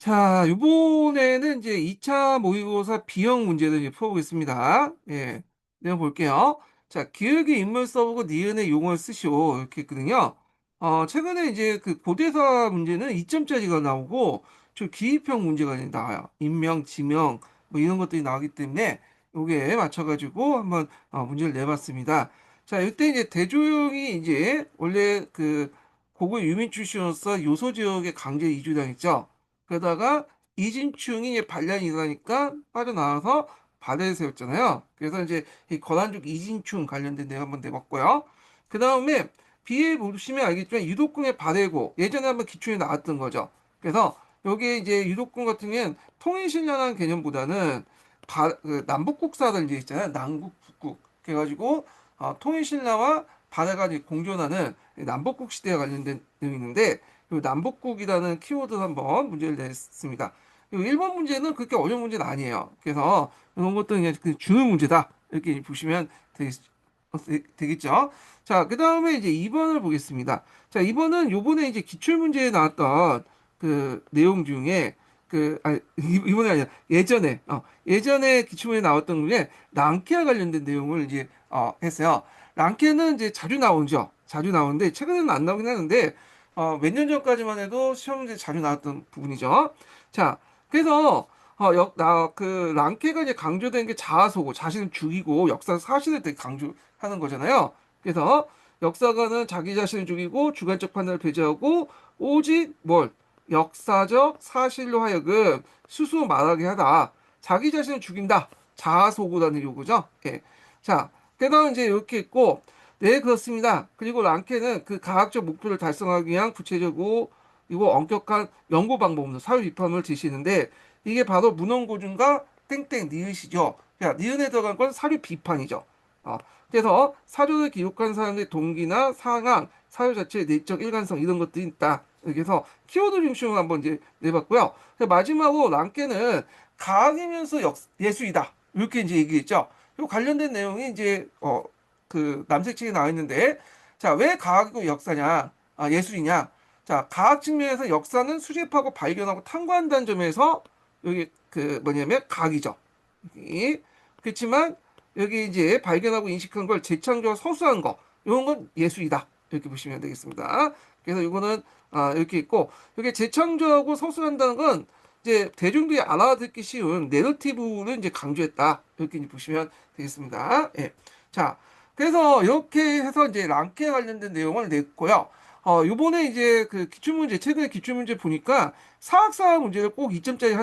자, 이번에는 이제 2차 모의고사 B형 문제를 이제 풀어보겠습니다. 예. 내용 볼게요. 자, 기울기 인물 써보고 니은의 용어를 쓰시오. 이렇게 했거든요. 최근에 이제 그 고대사 문제는 2점짜리가 나오고, 좀 기입형 문제가 이제 나와요. 인명, 지명, 뭐 이런 것들이 나오기 때문에, 요게 맞춰가지고 한번 문제를 내봤습니다. 자, 이때 이제 대조영이 이제 원래 그 고고 유민 출신으로서 요소 지역에 강제 이주당했죠. 그러다가 이진충이 이제 반란이 일어나니까 빠져나와서 바다에 세웠잖아요. 그래서 이제 이 거란족 이진충 관련된 내용 한번 내봤고요. 그 다음에 비에 보시면 알겠지만 유독군의 발해고 예전에 한번 기출에 나왔던 거죠. 그래서 여기에 이제 유독군 같은 경우는 통일신라라는 개념보다는 남북국사들 이제 있잖아요. 남국, 북국. 그래가지고 통일신라와 바다가 이제 공존하는 남북국 시대에 관련된 내용이 있는데 요 남북국이라는 키워드 한번 문제를 냈습니다. 요 1번 문제는 그렇게 어려운 문제는 아니에요. 그래서 이런 것도 그냥 그 주는 문제다. 이렇게 보시면 되겠죠. 자, 그 다음에 이제 2번을 보겠습니다. 자, 2번은 요번에 이제 기출문제에 나왔던 그 내용 중에 이번에 아니라 예전에 기출문제에 나왔던 게 랑케와 관련된 내용을 이제 했어요. 랑케는 이제 자주 나오죠. 자주 나오는데 최근에는 안 나오긴 하는데 몇 년 전까지만 해도 시험 문제 자주 나왔던 부분이죠. 자, 그래서 랑케가 이제 강조된 게 자아소고, 자신을 죽이고 역사 사실을 되게 강조하는 거잖아요. 그래서 역사가는 자기 자신을 죽이고 주관적 판단을 배제하고 오직 역사적 사실로 하여금 스스로 말하게 하다. 자기 자신을 죽인다. 자아소고라는 요구죠. 예. 자, 그다음 이제 이렇게 있고, 네, 그렇습니다. 그리고 랑케는 그 과학적 목표를 달성하기 위한 구체적이고 이거 엄격한 연구 방법으로 사회 비판을 제시했는데 이게 바로 문헌고증과 땡땡 니은이죠. 야, 니은에 들어간 건 사료 비판이죠. 그래서 사료를 기록한 사람의 동기나 상황, 사료 자체의 내적 일관성 이런 것들이 있다. 그래서 키워드 중심으로 한번 이제 내봤고요. 마지막으로 랑케는 과학이면서 예술이다. 이렇게 이제 얘기했죠. 이 관련된 내용이 이제 그 남색책에 나와 있는데 자, 왜 과학이고 역사냐? 예술이냐? 자, 과학 측면에서 역사는 수집하고 발견하고 탐구한다는 점에서 여기 그 뭐냐면 과학이죠. 그렇지만 여기 이제 발견하고 인식한 걸 재창조와 서술한 거 이런 건 예술이다. 이렇게 보시면 되겠습니다. 그래서 이거는 이렇게 있고 여기 재창조하고 서술한다는 건 이제 대중들이 알아듣기 쉬운 내러티브를 이제 강조했다. 이렇게 이제 보시면 되겠습니다. 예. 자, 그래서 이렇게 해서 이제 랑케 관련된 내용을 냈고요. 요번에 이제 그 기출문제, 최근에 기출문제 보니까 사학사 문제를 꼭 2점짜리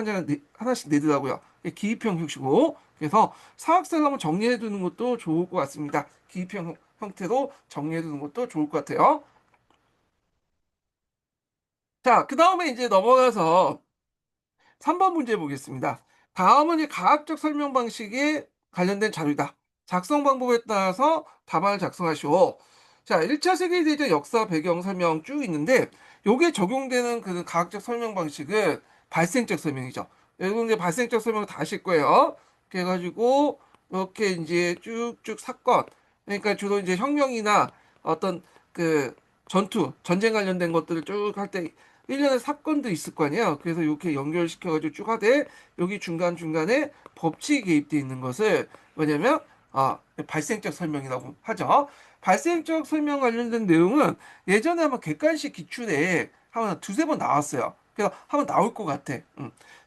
하나씩 내더라고요. 기입형 형식으로. 그래서 사학사를 한번 정리해 두는 것도 좋을 것 같습니다. 기입형 형태로 정리해 두는 것도 좋을 것 같아요. 자, 그 다음에 이제 넘어가서 3번 문제 보겠습니다. 다음은 이 과학적 설명 방식에 관련된 자료다. 작성 방법에 따라서 답안을 작성하시오. 자, 1차 세계대전 역사 배경 설명 쭉 있는데, 요게 적용되는 그 과학적 설명 방식은 발생적 설명이죠. 여러분 이제 발생적 설명 다 하실 거예요. 그래가지고, 이렇게 이제 쭉쭉 사건, 그러니까 주로 이제 혁명이나 어떤 그 전쟁 관련된 것들을 쭉 할 때, 일련의 사건도 있을 거 아니에요. 그래서 이렇게 연결시켜가지고 쭉 하되 여기 중간중간에 법칙이 개입되어 있는 것을 뭐냐면 발생적 설명이라고 하죠. 발생적 설명 관련된 내용은 예전에 한번 객관식 기출에 한번 두세 번 나왔어요. 그래서 한번 나올 것 같아.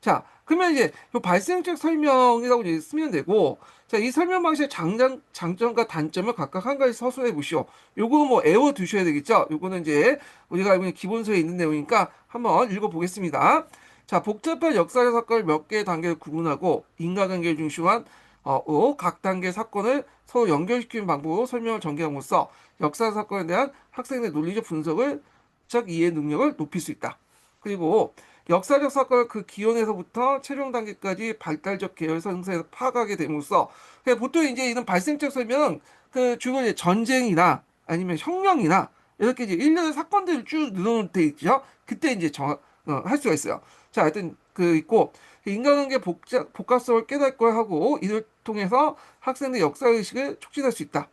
자, 그러면 이제 이 발생적 설명이라고 이제 쓰면 되고, 자, 이 설명 방식의 장점과 단점을 각각 한 가지 서술해 보시오. 요거 뭐 애워 두셔야 되겠죠? 요거는 이제 우리가 알고 있는 기본서에 있는 내용이니까 한번 읽어보겠습니다. 자, 복잡한 역사적 사건을 몇 개의 단계로 구분하고 인과관계를 중심한 각 단계 사건을 서로 연결시키는 방법으로 설명을 전개함으로써 역사 사건에 대한 학생의 논리적 분석을 적 이해 능력을 높일 수 있다. 그리고 역사적 사건을 그 기원에서부터 최종 단계까지 발달적 계열 형성에서 파악하게 됨으로써 보통 이제 이런 발생적 설명은 그 주로 이제 전쟁이나 아니면 혁명이나 이렇게 이제 일련의 사건들을 쭉 늘어놓을 때 있죠. 그때 이제 할 수가 있어요. 자, 하여튼 그 있고 인간관계 복합성을 깨닫고 하고 이를 통해서 학생의 역사의식을 촉진할 수 있다.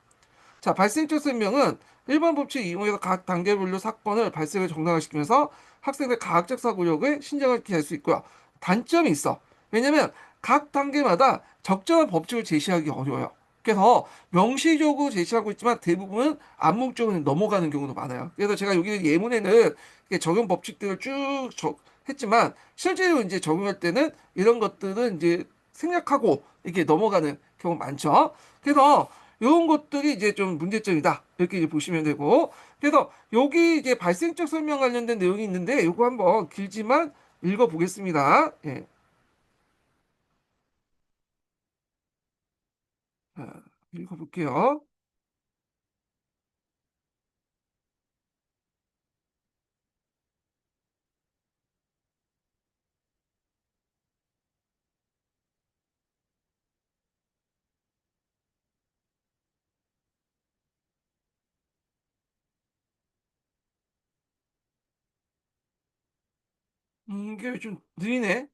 자, 발생적 설명은 일반 법칙 이용해서 각 단계별로 사건을 발생을 정당화시키면서 학생들 과학적 사고력을 신장하게 할 수 있고요. 단점이 있어. 왜냐면 각 단계마다 적절한 법칙을 제시하기 어려워요. 그래서 명시적으로 제시하고 있지만 대부분은 암묵적으로 넘어가는 경우도 많아요. 그래서 제가 여기 예문에는 이렇게 적용 법칙들을 했지만 실제로 이제 적용할 때는 이런 것들은 이제 생략하고 이렇게 넘어가는 경우 많죠. 그래서 이런 것들이 이제 좀 문제점이다. 이렇게 이제 보시면 되고. 그래서 여기 이제 발생적 설명 관련된 내용이 있는데 이거 한번 길지만 읽어보겠습니다. 예. 자, 읽어볼게요. 이게 좀 느리네.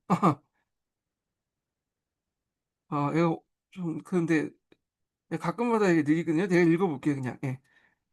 이거 좀 그런데 가끔마다 이게 느리거든요. 내가 읽어볼게요, 그냥. 예.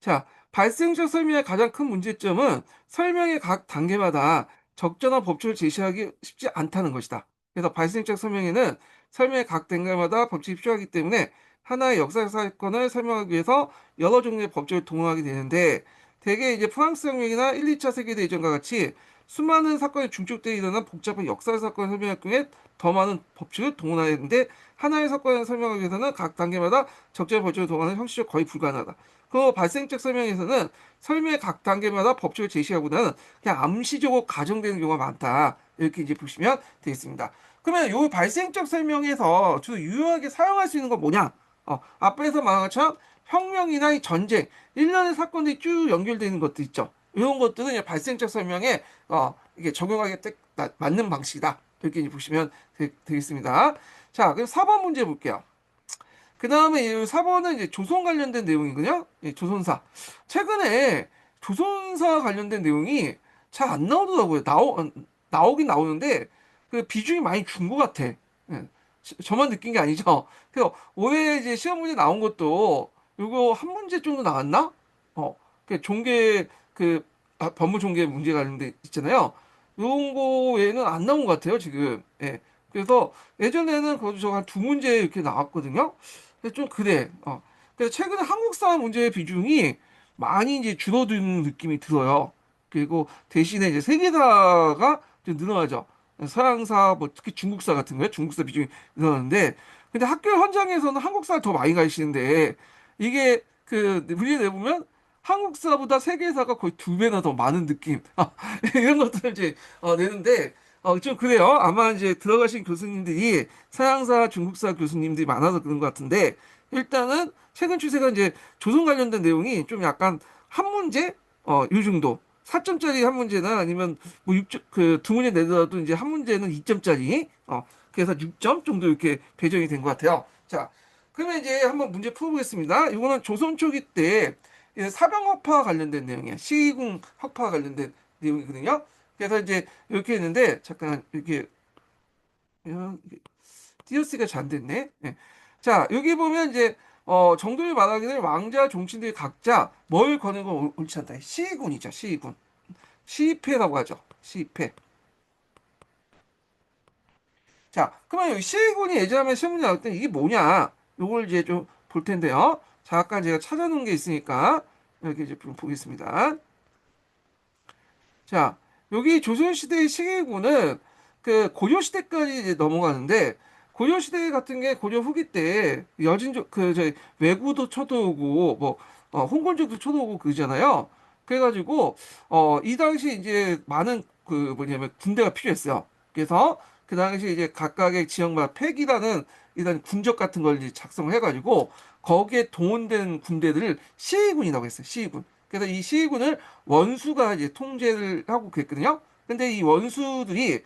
자, 발생적 설명의 가장 큰 문제점은 설명의 각 단계마다 적절한 법칙을 제시하기 쉽지 않다는 것이다. 그래서 발생적 설명에는 설명의 각 단계마다 법칙이 필요하기 때문에 하나의 역사 사건을 설명하기 위해서 여러 종류의 법칙을 동원하게 되는데 대개 이제 프랑스 혁명이나 1, 2차 세계대전과 같이 수많은 사건이 중첩되어 일어난 복잡한 역사 사건을 설명할 경우에 더 많은 법칙을 동원해야 하는데 하나의 사건을 설명하기 위해서는 각 단계마다 적절한 법칙을 동원하는 형식이 거의 불가능하다. 그 발생적 설명에서는 설명의 각 단계마다 법칙을 제시하보다는 그냥 암시적으로 가정되는 경우가 많다. 이렇게 이제 보시면 되겠습니다. 그러면 이 발생적 설명에서 주로 유용하게 사용할 수 있는 건 뭐냐? 앞에서 말한 것처럼 혁명이나 이 전쟁, 일련의 사건들이 쭉 연결되는 것도 있죠. 이런 것들은 이제 발생적 설명에 이게 적용하기 딱 맞는 방식이다. 이렇게 이제 보시면 되겠습니다. 자, 그럼 4번 문제 볼게요. 그 다음에 4번은 이제 조선 관련된 내용이거든요. 예, 조선사. 최근에 조선사 관련된 내용이 잘 안 나오더라고요. 나오긴 나오는데 그 비중이 많이 준 것 같아. 예, 저만 느낀 게 아니죠. 그래서 올해 이제 시험 문제 나온 것도 이거 한 문제 정도 나왔나? 그 종계 법무 종계 문제 관련돼 있잖아요. 이런 거 외에는 안 나온 것 같아요, 지금. 예. 그래서 예전에는 거기서 저한 2문제 이렇게 나왔거든요. 근데 좀 그래. 그래서 최근에 한국사 문제의 비중이 많이 이제 줄어드는 느낌이 들어요. 그리고 대신에 이제 세계사가 좀 늘어나죠. 서양사, 뭐 특히 중국사 같은 거요. 중국사 비중이 늘어나는데, 근데 학교 현장에서는 한국사를 더 많이 가르치는데, 이게 문제 내보면 한국사보다 세계사가 거의 2배나 더 많은 느낌. 이런 것들을 이제 내는데, 좀 그래요. 아마 이제 들어가신 교수님들이 서양사, 중국사 교수님들이 많아서 그런 것 같은데, 일단은 최근 추세가 이제 조선 관련된 내용이 좀 약간 한 문제? 요 정도. 4점짜리 한 문제나 아니면 뭐 6점, 2문제 내더라도 이제 한 문제는 2점짜리. 그래서 6점 정도 이렇게 배정이 된 것 같아요. 자, 그러면 이제 한번 문제 풀어보겠습니다. 이거는 조선 초기 때 사병학파 관련된 내용이에요. 시궁 학파 관련된 내용이거든요. 그래서 이제 이렇게 했는데 잠깐 이렇게 띄어쓰기가 잘 안 됐네. 예. 자, 여기 보면 이제 정도를 말하기는 왕자 종친들이 각자 뭘 거는 건 옳지 않다. 시군이죠, 시군. 시패라고 하죠. 시패. 자, 그러면 여기 시군이 예전에 시험문제 나올 때 이게 뭐냐? 요걸 이제 좀 볼 텐데요. 잠깐 제가 찾아놓은 게 있으니까 이렇게 이제 좀 보겠습니다. 자, 여기 조선시대의 시기구는 고려 시대까지 이제 넘어가는데 고려 시대 같은 게 고려 후기 때 여진족 저희 왜구도 쳐들어오고 뭐 홍건적도 쳐들어오고 그러잖아요. 그래가지고 이 당시 이제 많은 뭐냐면 군대가 필요했어요. 그래서 그 당시 이제 각각의 지역마다 팩이라는 이런 군적 같은 걸 이제 작성해가지고 거기에 동원된 군대들을 시위군이라고 했어요. 시위군. 그래서 이 시위군을 원수가 이제 통제를 하고 그랬거든요. 근데 이 원수들이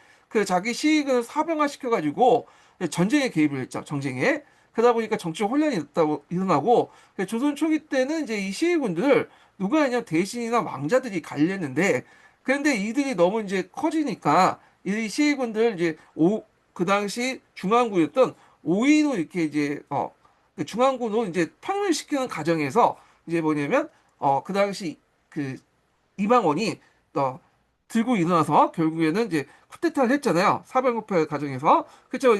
자기 시익을 사병화 시켜가지고 전쟁에 개입을 했죠. 정쟁에. 그러다 보니까 정치적 혼란이 일어나고 조선 초기 때는 이제 이 시위군들을 누가 하냐 대신이나 왕자들이 관리했는데 그런데 이들이 너무 이제 커지니까 이 시위군들 이제 그 당시 중앙구였던 오이로 이렇게 이제 중앙군으로 이제 평일시키는 과정에서 이제 뭐냐면 그 당시 그 이방원이 어, 들고 일어나서 결국에는 이제 쿠데타를 했잖아요. 사병협회 과정에서. 그쵸?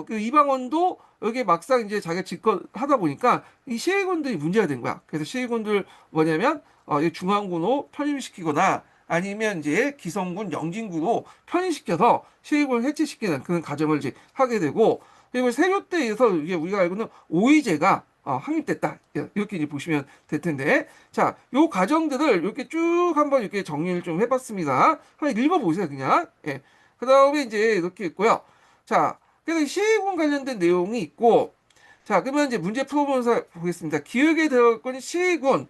그 이방원도 여기 막상 이제 자기가 집권하다 보니까 이 시해군들이 문제가 된 거야. 그래서 시해군들 뭐냐면 이 중앙군으로 편입시키거나 아니면 이제 기성군, 영진군으로 편입시켜서 시해군을 해체시키는 그런 과정을 이제 하게 되고 그리고 세조 때에서 이게 우리가 알고는 오이제가 확립됐다. 이렇게 이제 보시면 될 텐데 자, 요 과정들을 이렇게 쭉 한번 이렇게 정리를 좀 해봤습니다. 한번 읽어보세요, 그냥. 예. 그 다음에 이제 이렇게 있고요. 자, 그래서 시해군 관련된 내용이 있고, 자, 그러면 이제 문제 풀어보면서 보겠습니다. 기억에 들어갈 건 시해군,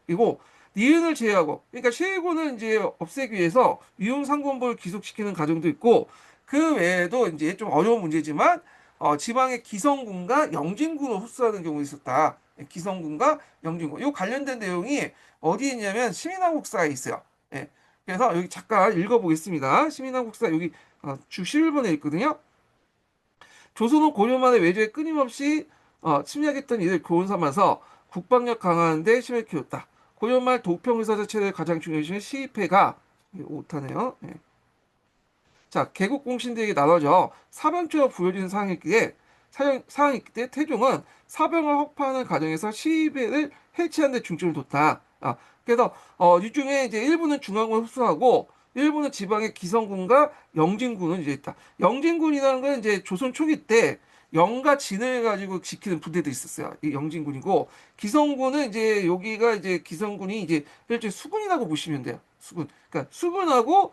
이고, 니은을 제외하고, 그러니까 시해군을 이제 없애기 위해서 위훈상권부를 기속시키는 과정도 있고, 그 외에도 이제 좀 어려운 문제지만, 지방의 기성군과 영진군을 흡수하는 경우가 있었다. 기성군과 영진군. 이 관련된 내용이 어디에 있냐면 시민한국사에 있어요. 예. 그래서 여기 잠깐 읽어보겠습니다. 시민한국사 여기 주 11번에 있거든요. 조선은 고려만의 외조에 끊임없이 침략했던 이들 교훈 삼아서 국방력 강화하는 데 힘을 키웠다. 고려말 도평의사제 체제의 가장 중요시 시의회가 오타네요. 예. 자, 개국 공신들에게 나눠져 사병처럼 부여지는 상황이 있기 때 태종은 사병을 확보하는 과정에서 시위를 해체하는 데 중점을 뒀다. 그래서 이 중에 이제 일부는 중앙군을 흡수하고 일부는 지방의 기성군과 영진군은 이제 있다. 영진군이라는 건 이제 조선 초기 때 영과 진을 가지고 지키는 부대도 있었어요. 이 영진군이고 기성군은 이제 여기가 이제 기성군이 이제 일종의 수군이라고 보시면 돼요. 수군. 그러니까 수군하고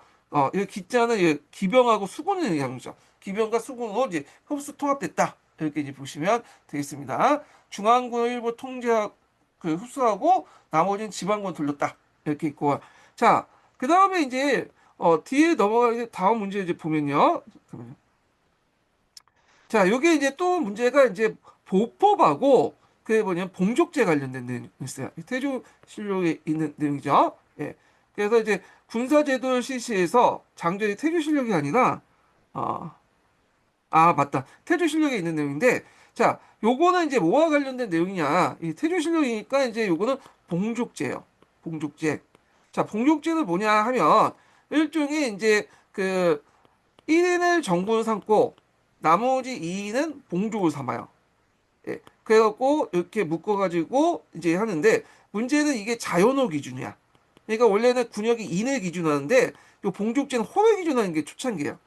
이 기자는 기병하고 수군을 얘기하는 거죠. 기병과 수군으로 이제 흡수 통합됐다. 이렇게 이제 보시면 되겠습니다. 중앙군을 일부 흡수하고 나머지는 지방군 돌렸다. 이렇게 있고. 자, 그 다음에 이제 뒤에 넘어가게 다음 문제 이제 보면요. 잠깐만요. 자, 요게 이제 또 문제가 이제 보법하고 그게 뭐냐면 봉족제 관련된 내용이 있어요. 태조실록에 있는 내용이죠. 예. 그래서 이제 군사제도를 실시해서 장전이 태조실록이 아니라 어, 맞다. 태조실록에 있는 내용인데 자, 요거는 이제 뭐와 관련된 내용이냐? 이 태조실록이니까 이제 요거는 봉족제예요. 봉족제. 자, 봉족제는 뭐냐 하면 일종의 이제 그 1인을 정부를 삼고 나머지 2인은 봉족을 삼아요. 예. 그래갖고 이렇게 묶어가지고 이제 하는데 문제는 이게 자연호 기준이야. 그러니까 원래는 군역이 인을 기준으로 하는데 이 봉족제는 호를 기준으로 하는 게 초창기예요.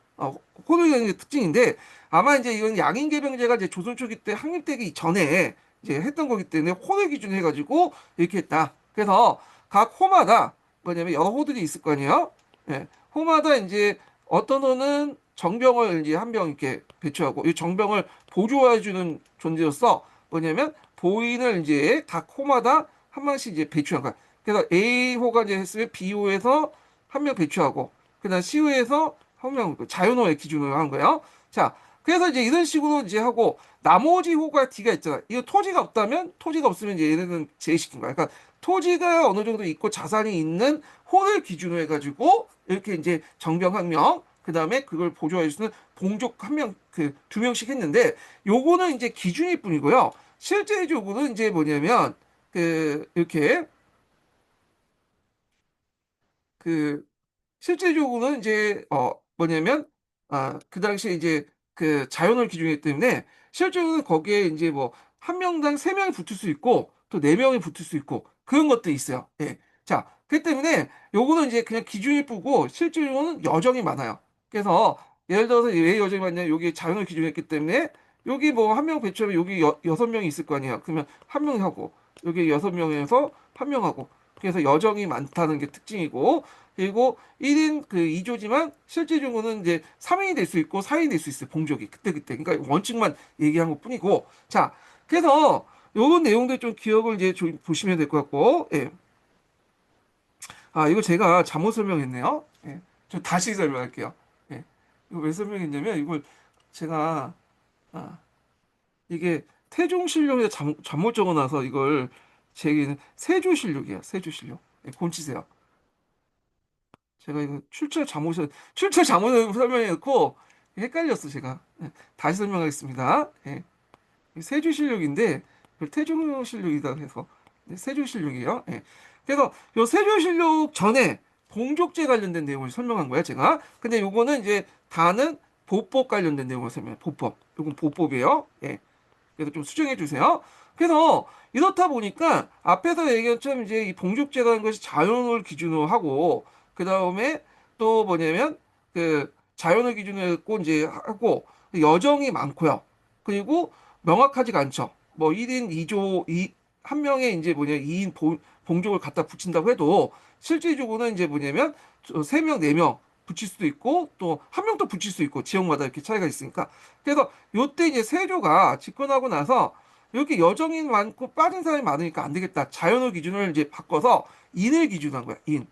호를 하는 게 특징인데 아마 이제 이건 양인계병제가 이제 조선 초기 때 확립되기 전에 이제 했던 거기 때문에 호를 기준으로 해가지고 이렇게 했다. 그래서 각 호마다 뭐냐면 여러 호들이 있을 거 아니에요. 예. 호마다 이제 어떤 호는 정병을 이제 한 병 이렇게 배치하고 이 정병을 보조해주는 존재로서 뭐냐면 보인을 이제 각 호마다 한 명씩 이제 배치한 거야. 그래서 A호가 이제 했으면 B호에서 한 명 배치하고 그다음 C호에서 한 명 자연호의 기준으로 한 거예요. 자, 그래서 이제 이런 식으로 이제 하고 나머지 호가 D가 있잖아. 이거 토지가 없으면 이제 얘네는 제외시킨 거야. 그러니까 토지가 어느 정도 있고 자산이 있는 호를 기준으로 해가지고 이렇게 이제 정병 한 명, 그 다음에 그걸 보조해 주는 봉족 한 명, 그 두 명씩 했는데 요거는 이제 기준일 뿐이고요. 실제적으로는 이제 뭐냐면 이렇게 그 실제적으로는 이제 뭐냐면 그 당시에 이제 그 자연을 기준이기 때문에 실제로는 거기에 이제 뭐 한 명당 세 명이 붙을 수 있고 또 네 명이 붙을 수 있고 그런 것도 있어요. 예. 자, 그렇기 때문에 요거는 이제 그냥 기준일 뿐고 실제로는 여정이 많아요. 그래서 예를 들어서 왜 여정이 많냐? 여기 자연을 기준했기 때문에 여기 뭐 한 명 배치하면 여기 여섯 명이 있을 거 아니야. 그러면 한 명 하고 여기 여섯 명에서 한 명 하고 그래서 여정이 많다는 게 특징이고 그리고 1인 그 2조지만 실제적으로는 이제 3인이 될 수 있고 4인이 될 수 있어요. 봉족이. 그때. 그러니까 원칙만 얘기한 것 뿐이고. 자, 그래서 요런 내용들 좀 기억을 이제 보시면 될 것 같고. 예. 이거 제가 잘못 설명했네요. 예. 좀 다시 설명할게요. 예. 이거 왜 설명했냐면 이걸 제가 아, 이게 태종실록에 잘못 적어놔서 이걸 제 얘기는 세조실록이에요. 세조실록. 예, 곤치세요. 제가 이거 출처 잘못을 설명해놓고 헷갈렸어 제가. 예, 다시 설명하겠습니다. 예, 세조 실력인데 태종 실력이다 해서 네, 세조실록이에요. 예. 그래서 요 세조실록 전에 봉족제 관련된 내용을 설명한 거야, 제가. 근데 요거는 이제 다는 보법 관련된 내용을 설명해. 보법. 요건 보법이에요. 예. 그래서 좀 수정해 주세요. 그래서 이렇다 보니까 앞에서 얘기한 것처럼 이제 이 봉족제라는 것이 자연을 기준으로 하고 그 다음에 또 뭐냐면 그 자연을 기준으로 했고 이제 하고 여정이 많고요. 그리고 명확하지가 않죠. 뭐 1인 2조 한 명의 이제 뭐냐 2인 봉족을 갖다 붙인다고 해도 실질적으로는 이제 뭐냐면 3명, 4명 붙일 수도 있고 또 한 명 더 붙일 수 있고 지역마다 이렇게 차이가 있으니까 그래서 요때 이제 세조가 집권하고 나서 이렇게 여정이 많고 빠진 사람이 많으니까 안 되겠다. 자연의 기준을 이제 바꿔서 인을 기준으로 한 거야. 인.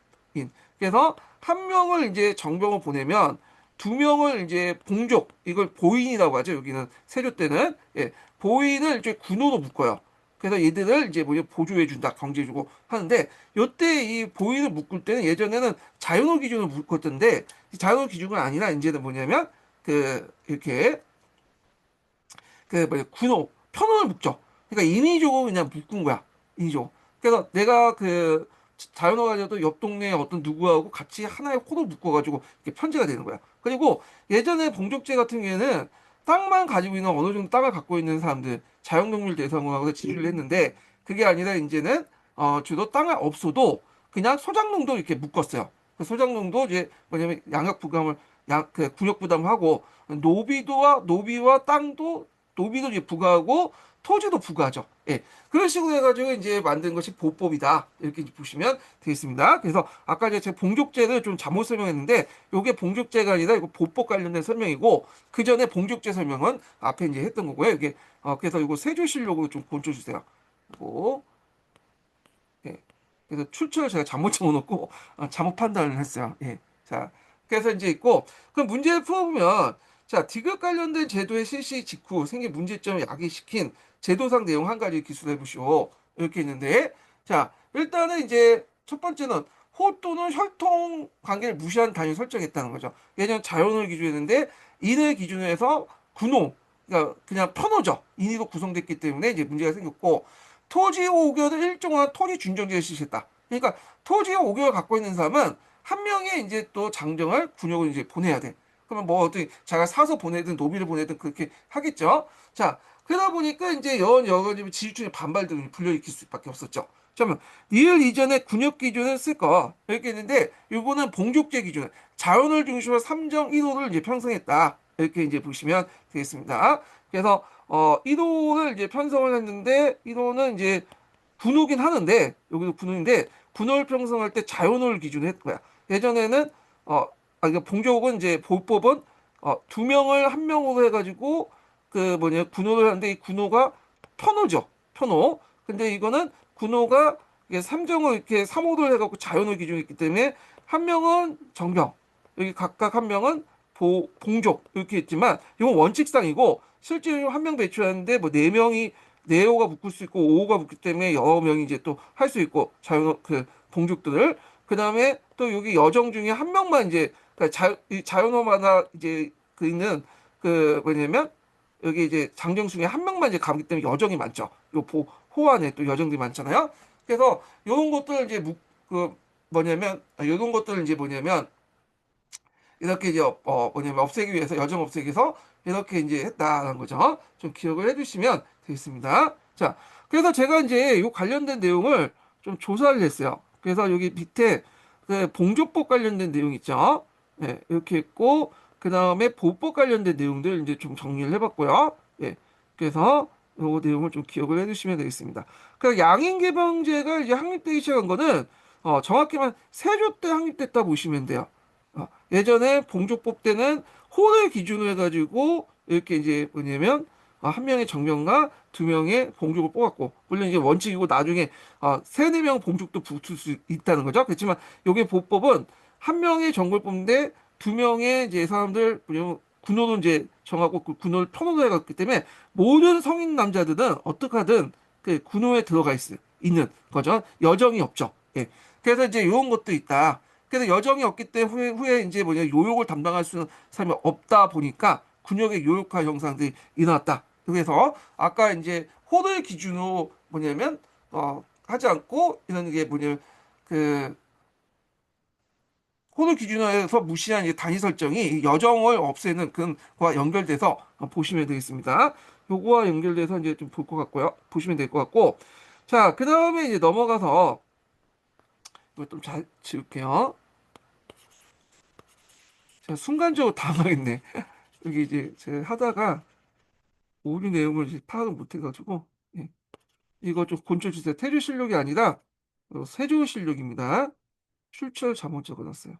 그래서 한 명을 이제 정병을 보내면 두 명을 이제 봉족, 이걸 보인이라고 하죠. 여기는 세조 때는 예, 보인을 이제 군호로 묶어요. 그래서 얘들을 이제 뭐냐 보조해준다, 경제해주고 하는데 요때 이 보인을 묶을 때는 예전에는 자연호 기준을 묶었던데 자연호 기준은 아니라 이제는 뭐냐면 그 이렇게 그 뭐냐 군호 편호를 묶죠. 그러니까 인위적으로 그냥 묶은 거야. 인위적으로. 그래서 내가 그 자연호 가져도 옆 동네 어떤 누구하고 같이 하나의 호를 묶어가지고 이렇게 편제가 되는 거야. 그리고 예전에 봉족제 같은 경우에는 땅만 가지고 있는 어느 정도 땅을 갖고 있는 사람들 자연동물 대상으로 하고 지휘를 했는데 그게 아니라 이제는 주로 땅을 없어도 그냥 소장농도 이렇게 묶었어요. 그 소장농도 이제 뭐냐면 양육 부담을 그 군역 부담하고 노비와 땅도 노비도 이제 부과하고 토지도 부과하죠. 예. 그런 식으로 해가지고 이제 만든 것이 보법이다. 이렇게 보시면 되겠습니다. 그래서 아까 제가 봉족제를 좀 잘못 설명했는데 이게 봉족제가 아니라 이거 보법 관련된 설명이고 그 전에 봉족제 설명은 앞에 이제 했던 거고요. 이게 그래서 이거 세조실록으로 좀 고쳐주세요. 그리고 예. 그래서 출처를 제가 잘못 적어놓고 잘못 판단을 했어요. 예. 자, 그래서 이제 있고 그럼 문제를 풀어보면 자 디귿 관련된 제도의 실시 직후 생긴 문제점을 야기시킨 제도상 내용 한 가지 기술해 보시오. 이렇게 있는데 자 일단은 이제 첫 번째는 호 또는 혈통 관계를 무시한 단위 설정했다는 거죠. 예전 자연을 기준했는데 인을 기준으로 해서 군호 그러니까 그냥 편호죠. 인위로 구성됐기 때문에 이제 문제가 생겼고 토지 5개월을 일정한 토지 준정제를 실시했다. 그러니까 토지 5개월 갖고 있는 사람은 한 명의 이제 또 장정을 군역을 이제 보내야 돼. 그러면 뭐 어떻게 자가 사서 보내든 노비를 보내든 그렇게 하겠죠. 자, 그러다 보니까 이제 여러 가지 지지층의 반발들이 불러일으킬 수밖에 없었죠. 그러면 이을 이전에 군역 기준을 쓸 거 이렇게 했는데 이거는 봉족제 기준 자연을 중심으로 3정 1호를 이제 편성했다. 이렇게 이제 보시면 되겠습니다. 그래서 1호를 이제 편성을 했는데 1호는 이제 군호긴 하는데 여기도 군호인데 군호를 편성할 때 자연호를 기준으로 했던 거야. 예전에는 그러니까 봉족은 이제 보법은 두 명을 한 명으로 해가지고 그 뭐냐 군호를 하는데 이 군호가 편호죠. 편호. 근데 이거는 군호가 이게 삼정을 이렇게 3호를 해갖고 자연호 기준이 있기 때문에 한 명은 정병 여기 각각 한 명은 봉족 이렇게 있지만 이건 원칙상이고 실제로 한 명 배출하는데 뭐 네 명이 네호가 묶을 수 있고 오호가 묶기 때문에 여러 명이 이제 또 할 수 있고 자연 그 봉족들을 그 다음에 또 여기 여정 중에 한 명만 이제 그러니까 이 자연호마다 이제 그 있는 그 뭐냐면 여기 이제 장정 중에 한 명만 이제 가기 때문에 여정이 많죠. 요 호 안에 또 여정들이 많잖아요. 그래서 요런 것들 이제 그 뭐냐면 요런 것들 이제 뭐냐면 이렇게 이제 뭐냐면 없애기 위해서 여정 없애기 위해서 이렇게 이제 했다는 거죠. 좀 기억을 해주시면 되겠습니다. 자, 그래서 제가 이제 요 관련된 내용을 좀 조사를 했어요. 그래서 여기 밑에 그 봉조법 관련된 내용 있죠. 네, 이렇게 있고 그 다음에 보법 관련된 내용들 이제 좀 정리를 해봤고요. 예, 그래서 요 내용을 좀 기억을 해두시면 되겠습니다. 그 양인개방제가 이제 확립되기 시작한 거는 정확히 말 세조 때 확립됐다 보시면 돼요. 예전에 봉족법 때는 호를 기준으로 해가지고 이렇게 이제 뭐냐면 한 명의 정병과 두 명의 봉족을 뽑았고 물론 이제 원칙이고 나중에 세네 명 봉족도 붙을 수 있다는 거죠. 그렇지만 여기 보법은 한 명의 정벌 뽑는데 두 명의 이제 사람들 뭐냐면 군호는 이제 정하고 그 군호를 편호로 해갔기 때문에 모든 성인 남자들은 어떻게 하든 그 군호에 들어가 있는 거죠. 여정이 없죠. 예. 그래서 이제 이런 것도 있다. 그래서 여정이 없기 때문에 후에 이제 뭐냐 요역을 담당할 수 있는 사람이 없다 보니까 군역의 요역화 현상들이 일어났다. 그래서 아까 이제 호를 기준으로 뭐냐면 하지 않고 이런 게 뭐냐면 그 호를 기준으로 무시한 이 단위 설정이 여정을 없애는 그거와 연결돼서 보시면 되겠습니다. 요거와 연결돼서 이제 좀 볼 것 같고요. 보시면 될 것 같고. 자, 그 다음에 이제 넘어가서 이거 좀 잘 지울게요. 제가 순간적으로 당황했네. 여기 이제 제가 하다가 오류 내용을 이제 파악을 못 해가지고. 예. 이거 좀 곤쳐 주세요. 태조 실력이 아니라 세조 실력입니다. 출처를 잘못 적어놨어요.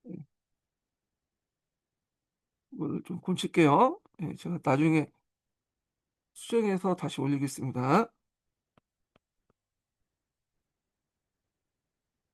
예. 이거를 좀 곤칠게요. 예, 제가 나중에 수정해서 다시 올리겠습니다.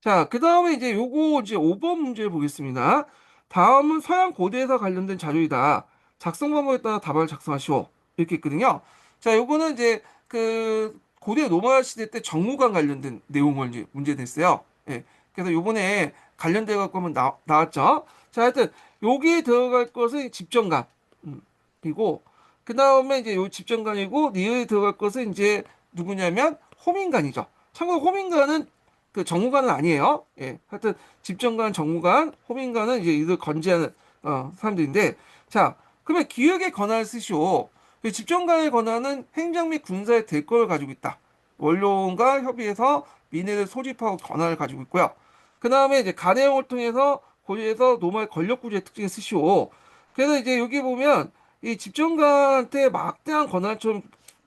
자, 그 다음에 이제 요거 이제 5번 문제 보겠습니다. 다음은 서양 고대에서 관련된 자료이다. 작성 방법에 따라 답안을 작성하시오. 이렇게 있거든요. 자, 요거는 이제 그 고대 로마 시대 때 정무관 관련된 내용을 이제 문제 냈어요. 예. 그래서 요번에 관련돼 갖고 한번 나왔죠. 자, 하여튼 여기에 들어갈 것은 집정관. 이고 그 다음에 이제 요 집정관이고 니은에 들어갈 것은 이제 누구냐면 호민관이죠. 참고로 호민관은 그 정무관은 아니에요. 예. 하여튼 집정관, 정무관, 호민관은 이제 이들 건재하는 사람들인데 자, 그러면 기획의 권한을 쓰시오. 이 집정관의 권한은 행정 및 군사의 대권을 가지고 있다. 원로원과 협의해서 민회를 소집하고 권한을 가지고 있고요. 그 다음에 이제 간해용을 통해서 고려해서 노마의 권력 구조의 특징을 쓰시오. 그래서 이제 여기 보면 이 집정관한테 막대한 권한을 좀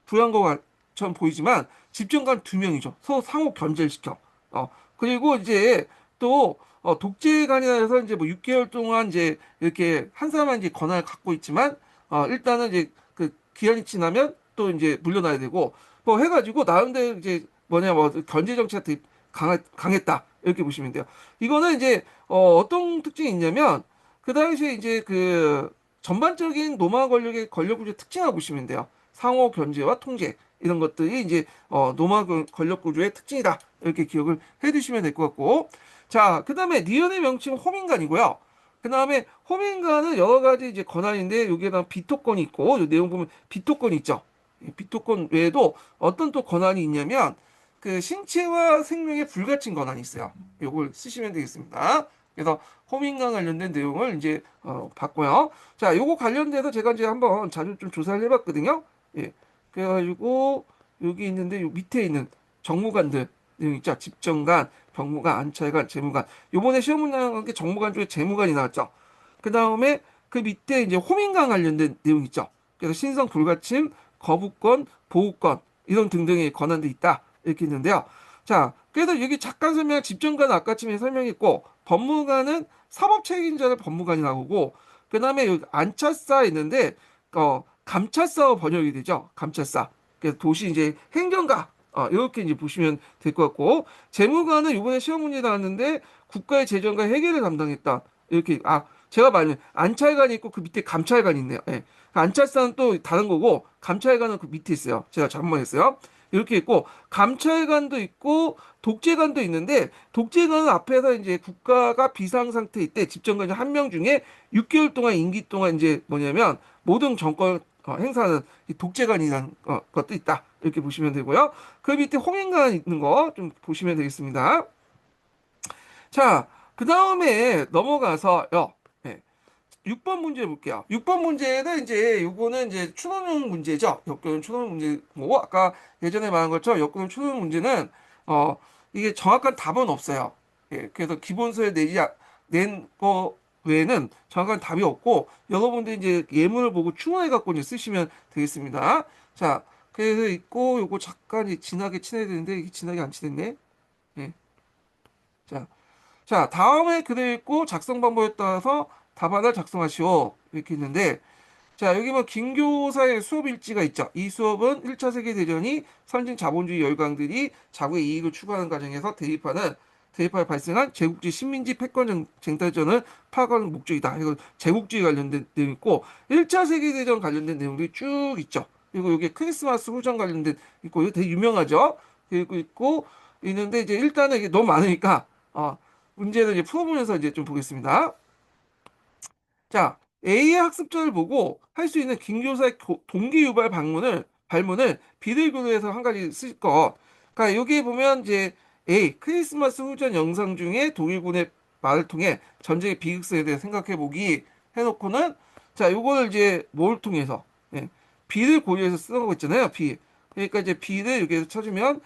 부여한 것처럼 보이지만 집정관 두 명이죠. 서로 상호 견제를 시켜. 그리고 이제 또 독재관이라 해서 이제 뭐 6개월 동안 이제 이렇게 한 사람만 이제 권한을 갖고 있지만 일단은 이제 그 기한이 지나면 또 이제 물러나야 되고 뭐 해가지고 나름대로 이제 뭐냐 뭐 견제 정치가 되게 강했다 이렇게 보시면 돼요. 이거는 이제 어떤 특징이 있냐면 그 당시에 이제 그 전반적인 노마 권력의 권력 구조 특징을 보시면 돼요. 상호 견제와 통제 이런 것들이 이제 노마 권력 구조의 특징이다. 이렇게 기억을 해두시면 될 것 같고. 자, 그 다음에 니은의 명칭은 호민관이고요. 그 다음에 호민관은 여러 가지 이제 권한인데 여기에다 비토권이 있고 이 내용 보면 비토권이 있죠. 이 비토권 외에도 어떤 또 권한이 있냐면 그 신체와 생명에 불가침 권한이 있어요. 이걸 쓰시면 되겠습니다. 그래서 호민관 관련된 내용을 이제 봤고요. 자, 요거 관련돼서 제가 이제 한번 자료 좀 조사를 해봤거든요. 예. 그래가지고 여기 있는데 요 밑에 있는 정무관들 내용 있죠. 집정관, 병무관, 안찰관, 재무관. 요번에 시험 문제 나온 게 정무관 중에 재무관이 나왔죠. 그 다음에 그 밑에 이제 호민관 관련된 내용 있죠. 그래서 신성 불가침, 거부권, 보호권 이런 등등의 권한도 있다. 이렇게 있는데요. 자, 그래서 여기 잠깐 설명, 집정관 아까 전에 설명했고, 법무관은 사법 책임자를 법무관이 나오고, 그 다음에 여기 안찰사 있는데, 감찰사로 번역이 되죠. 감찰사. 그래서 도시 이제 행정가. 이렇게 이제 보시면 될 것 같고, 재무관은 이번에 시험 문제 나왔는데, 국가의 재정과 회계를 담당했다. 이렇게, 제가 말한 안찰관이 있고 그 밑에 감찰관이 있네요. 예. 안찰사는 또 다른 거고, 감찰관은 그 밑에 있어요. 제가 잘못했어요. 이렇게 있고 감찰관도 있고 독재관도 있는데 독재관은 앞에서 이제 국가가 비상 상태일 때 집정관 한 명 중에 6개월 동안 임기 동안 이제 뭐냐면 모든 정권 행사하는 이 독재관이라는 것도 있다 이렇게 보시면 되고요. 그 밑에 홍인관 있는 거 좀 보시면 되겠습니다. 자, 그 다음에 넘어가서요. 네. 6번 문제 볼게요. 6번 문제는 이제 요거는 이제 추론형 문제죠. 역교는 추론 문제고 아까 예전에 말한 것처럼 역교는 추론 문제는 이게 정확한 답은 없어요. 예, 그래서 기본서에 낸 거 외에는 정확한 답이 없고 여러분들 이제 예문을 보고 추론해 갖고 이제 쓰시면 되겠습니다. 자, 그래서 있고 요거 잠깐 진하게 칠해야 되는데 이게 진하게 안 칠했네. 예. 자, 자, 다음에 글을 읽고 작성 방법에 따라서 답안을 작성하시오. 이렇게 있는데, 자, 여기 뭐 김교사의 수업 일지가 있죠. 이 수업은 1차 세계대전이 선진 자본주의 열강들이 자국의 이익을 추구하는 과정에서 대입하여 발생한 제국주의 식민지 패권 쟁탈전을 파악하는 목적이다. 이거 제국주의 관련된 내용 있고, 1차 세계대전 관련된 내용들이 쭉 있죠. 그리고 여기 크리스마스 후전 관련된 있고, 이거 되게 유명하죠. 그리고 있고, 있는데 이제 일단은 이게 너무 많으니까, 문제를 이제 풀어보면서 이제 좀 보겠습니다. 자, A의 학습자를 보고 할 수 있는 김교사의 동기 유발 발문을 비밀교도에서 한 가지 쓰실 거. 그러니까 여기 보면 이제 A 크리스마스 후전 영상 중에 독일군의 말을 통해 전쟁의 비극성에 대해 생각해 보기 해놓고는 자 요거를 이제 뭘 통해서 예, B를 고려해서 쓰는 거 있잖아요. B. 그러니까 이제 B를 여기에서 찾으면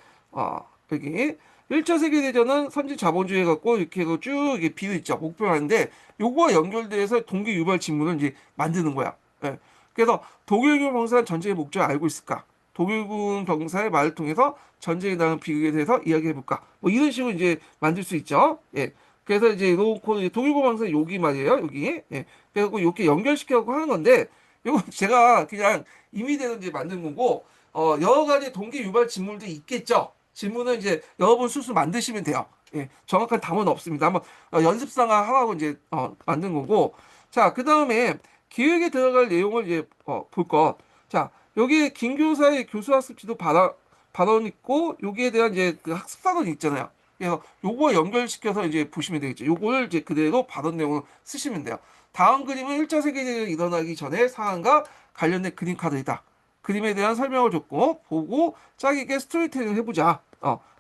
여기 1차 세계대전은 선진 자본주의 갖고 이렇게 해서 쭉 이게 B도 있죠. 목표하는데 요거와 연결돼서 동기 유발 지문을 이제 만드는 거야. 예. 그래서 독일군 병사는 전쟁의 목적을 알고 있을까? 독일군 병사의 말을 통해서 전쟁에 나는 비극에 대해서 이야기해 볼까? 뭐 이런 식으로 이제 만들 수 있죠. 예. 그래서 이제 놓고 독일군 병사 여기 말이에요. 여기. 예. 그래서 이렇게 연결시켜서 하는 건데 이거 제가 그냥 임의대로 이제 만든 거고 여러 가지 동기 유발 지문도 있겠죠. 지문은 이제 여러분 스스로 만드시면 돼요. 예, 정확한 답은 없습니다. 한번 연습상을 하라고 이제 만든 거고. 자, 그 다음에 기획에 들어갈 내용을 이제 볼 것. 자, 여기 김 교사의 교수 학습 지도 발언 있고 여기에 대한 이제 그 학습사본이 있잖아요. 그래서 요거 연결시켜서 이제 보시면 되겠죠. 요거를 이제 그대로 발언 내용을 쓰시면 돼요. 다음 그림은 1차 세계대전이 일어나기 전에 상황과 관련된 그림 카드이다. 그림에 대한 설명을 줬고 보고 짜기게 스토리텔링 해보자.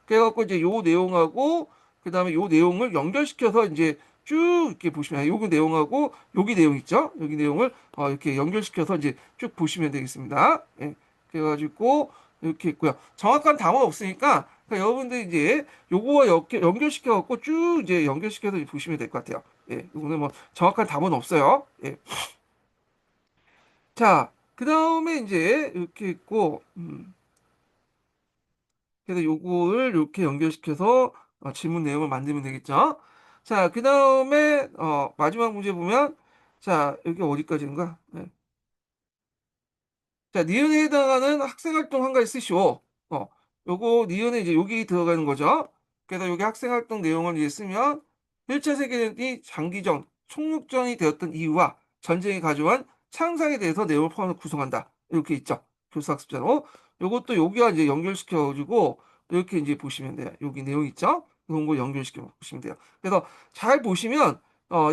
그래갖고 이제 요 내용하고 그 다음에 요 내용을 연결시켜서 이제 쭉 이렇게 보시면 요기 내용하고 여기 내용 있죠? 여기 내용을 이렇게 연결시켜서 이제 쭉 보시면 되겠습니다. 예. 그래가지고 이렇게 있고요. 정확한 단어는 없으니까 그러니까 여러분들 이제 요거와 연결시켜갖고 쭉 이제 연결시켜서 보시면 될 것 같아요. 예. 이거는 뭐 정확한 답은 없어요. 예. 자, 그 다음에 이제 이렇게 있고, 그래서 요거를 이렇게 연결시켜서 질문 내용을 만들면 되겠죠. 자, 그 다음에 마지막 문제 보면, 자, 여기 어디까지인가? 네. 자, 니은에 해당하는 학생활동 한 가지 쓰시오. 요거 니은에 이제 여기 들어가는 거죠. 그래서 여기 학생활동 내용을 이제 쓰면 1차 세계대전이 장기전, 총력전이 되었던 이유와 전쟁이 가져온 창상에 대해서 내용을 포함해서 구성한다. 이렇게 있죠. 교수학습자로. 요것도 여기와 이제 연결시켜가지고 이렇게 이제 보시면 돼요. 여기 내용 있죠? 이런 거 연결시켜 보시면 돼요. 그래서 잘 보시면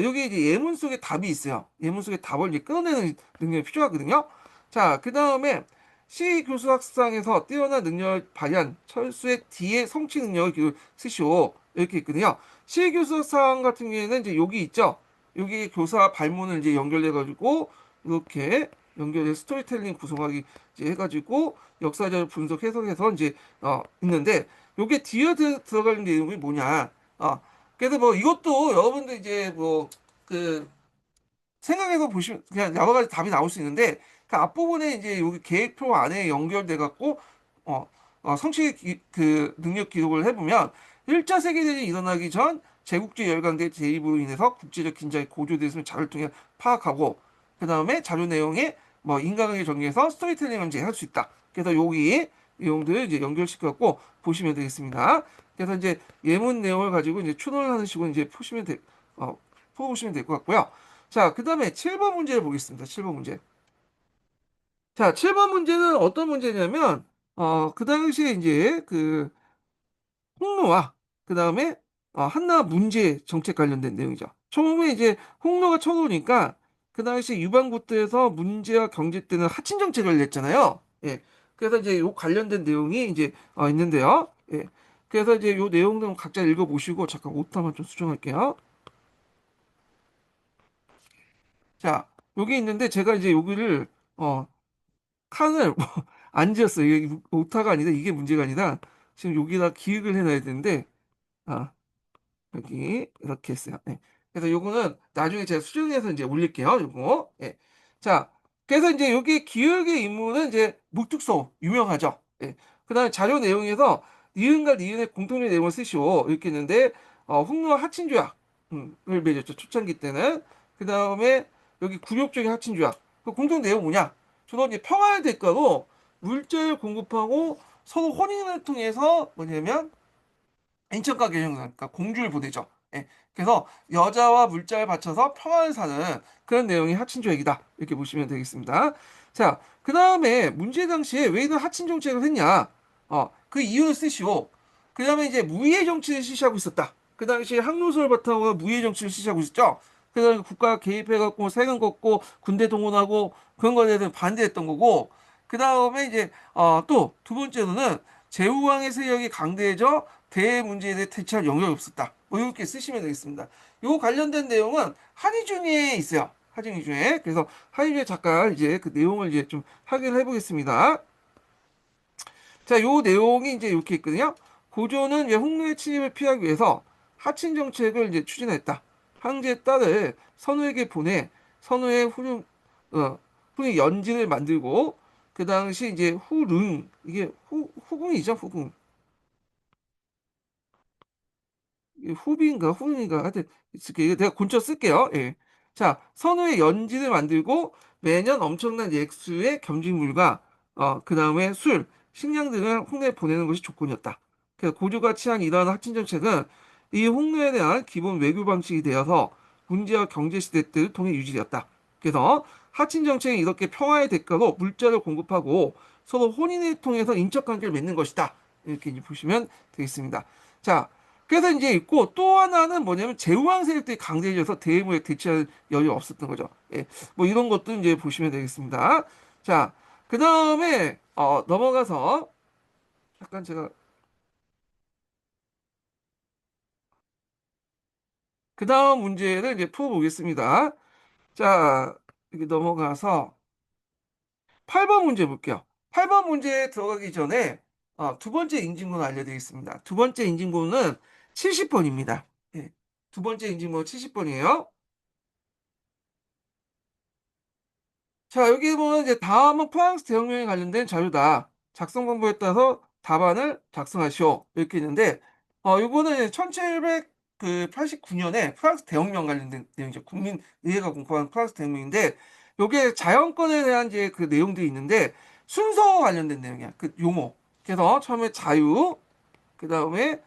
여기 이제 예문 속에 답이 있어요. 예문 속에 답을 이제 끌어내는 능력이 필요하거든요. 자, 그 다음에 C 교수 학상에서 뛰어난 능력을 발휘한 철수의 D의 성취 능력을 쓰시오. 이렇게 있거든요. C 교수 학상 같은 경우에는 이제 여기 있죠. 여기 교사 발문을 이제 연결해가지고 이렇게 연결해 스토리텔링 구성하기 이제 해가지고 역사적으로 분석 해석해서 이제 있는데 요게 뒤에 들어가는 내용이 뭐냐. 그래서 뭐 이것도 여러분들 이제 뭐그 생각해서 보시면 그냥 여러 가지 답이 나올 수 있는데 그 앞부분에 이제 여기 계획표 안에 연결돼 갖고 그 능력 기록을 해보면 1차 세계대전이 일어나기 전 제국주의 열강대 대입으로 인해서 국제적 긴장이 고조됐음을 자료를 통해 파악하고 그 다음에 자료 내용에 뭐 인간관계 정리해서 스토리텔링을 이제 할 수 있다. 그래서 여기 내용들을 이제 연결시켜 갖고 보시면 되겠습니다. 그래서 이제 예문 내용을 가지고 이제 추론을 하는 식으로 이제 풀어보시면 될 것 같고요. 자, 그 다음에 7번 문제를 보겠습니다. 7번 문제. 자, 7번 문제는 어떤 문제냐면, 그 당시에 이제 그 홍로와 그 다음에 한나 문제 정책 관련된 내용이죠. 처음에 이제 홍로가 쳐놓으니까 그 당시 유방부터해서 문제와 경제 때는 하친 정책을 냈잖아요. 예. 그래서 이제 요 관련된 내용이 이제 있는데요. 예. 그래서 이제 요 내용들 각자 읽어보시고 잠깐 오타만 좀 수정할게요. 자, 여기 있는데 제가 이제 여기를 칸을 안 지었어요. 이게 오타가 아니다. 이게 문제가 아니라 지금 여기다 기획을 해놔야 되는데 아 여기 이렇게 했어요. 네. 그래서 요거는 나중에 제가 수정해서 이제 올릴게요. 요거. 예. 자, 그래서 이제 여기 기획의 임무는 이제 묵뚝소 유명하죠. 예. 그다음에 자료 내용에서 니은과 니은의 공통된 내용을 쓰시오 이렇게 있는데 흑로와 하친조약 을 맺었죠. 초창기 때는. 그다음에 여기 굴욕적인 하친조약. 그 공통 내용 뭐냐? 주로 이제 평화의 대가로 물자를 공급하고 서로 혼인을 통해서 뭐냐면 인천가 개정선, 그러니까 공주를 보내죠. 예. 그래서 여자와 물자를 바쳐서 평화를 사는 그런 내용이 하친조약이다. 이렇게 보시면 되겠습니다. 자, 그 다음에 문제 당시에 왜 이런 하친 정책을 했냐? 그 이유를 쓰시오. 그 다음에 이제 무예 정치를 실시하고 있었다. 그 당시에 항로소를 바탕으로 무예 정치를 실시하고 있었죠. 그래서 국가 개입해갖고 세금 걷고 군대 동원하고 그런 거에 대해서 반대했던 거고, 그 다음에 이제 또 두 번째로는 제후왕의 세력이 강대해져 대외 문제에 대해 대처할 영역이 없었다. 뭐 이렇게 쓰시면 되겠습니다. 요 관련된 내용은 한의중에 있어요. 한의중에. 그래서 한의중에 잠깐 이제 그 내용을 이제 좀 확인을 해보겠습니다. 자, 요 내용이 이제 이렇게 있거든요. 고조는 이제 홍루의 침입을 피하기 위해서 하친 정책을 이제 추진했다. 황제의 딸을 선우에게 보내 선우의 후궁 연진을 만들고 그 당시 이제 후릉 이게 후궁이죠, 후궁. 이게 후비인가 후릉인가 하여튼 이게 내가 곤쳐 쓸게요. 예. 자, 선우의 연진을 만들고 매년 엄청난 액수의 겸직물과 그 다음에 술, 식량 등을 홍내에 보내는 것이 조건이었다. 그래서 고조가 취한 이러한 확진 정책은 이 홍로에 대한 기본 외교 방식이 되어서 군제와 경제 시대 때를 통해 유지되었다. 그래서 하친 정책이 이렇게 평화의 대가로 물자를 공급하고 서로 혼인을 통해서 인적 관계를 맺는 것이다. 이렇게 이제 보시면 되겠습니다. 자, 그래서 이제 있고 또 하나는 뭐냐면 제후왕 세력들이 강대해져서 대무에 대처할 여유가 없었던 거죠. 예, 뭐 이런 것도 이제 보시면 되겠습니다. 자, 그 다음에 넘어가서 약간 제가 그 다음 문제를 이제 풀어보겠습니다. 자, 이렇게 넘어가서 8번 문제 볼게요. 8번 문제에 들어가기 전에 두 번째 인증번호 알려드리겠습니다. 두 번째 인증번호는 70번입니다. 예, 두 번째 인증번호 70번이에요. 자, 여기 보면 이제 다음은 프랑스 대혁명에 관련된 자료다. 작성 방법에 따라서 답안을 작성하시오. 이렇게 있는데, 요거는 1789년에 프랑스 대혁명 관련된 내용이죠. 국민 의회가 공포한 프랑스 대혁명인데, 요게 자연권에 대한 이제 그 내용들이 있는데, 순서 관련된 내용이야. 그 용어. 그래서 처음에 자유, 그 다음에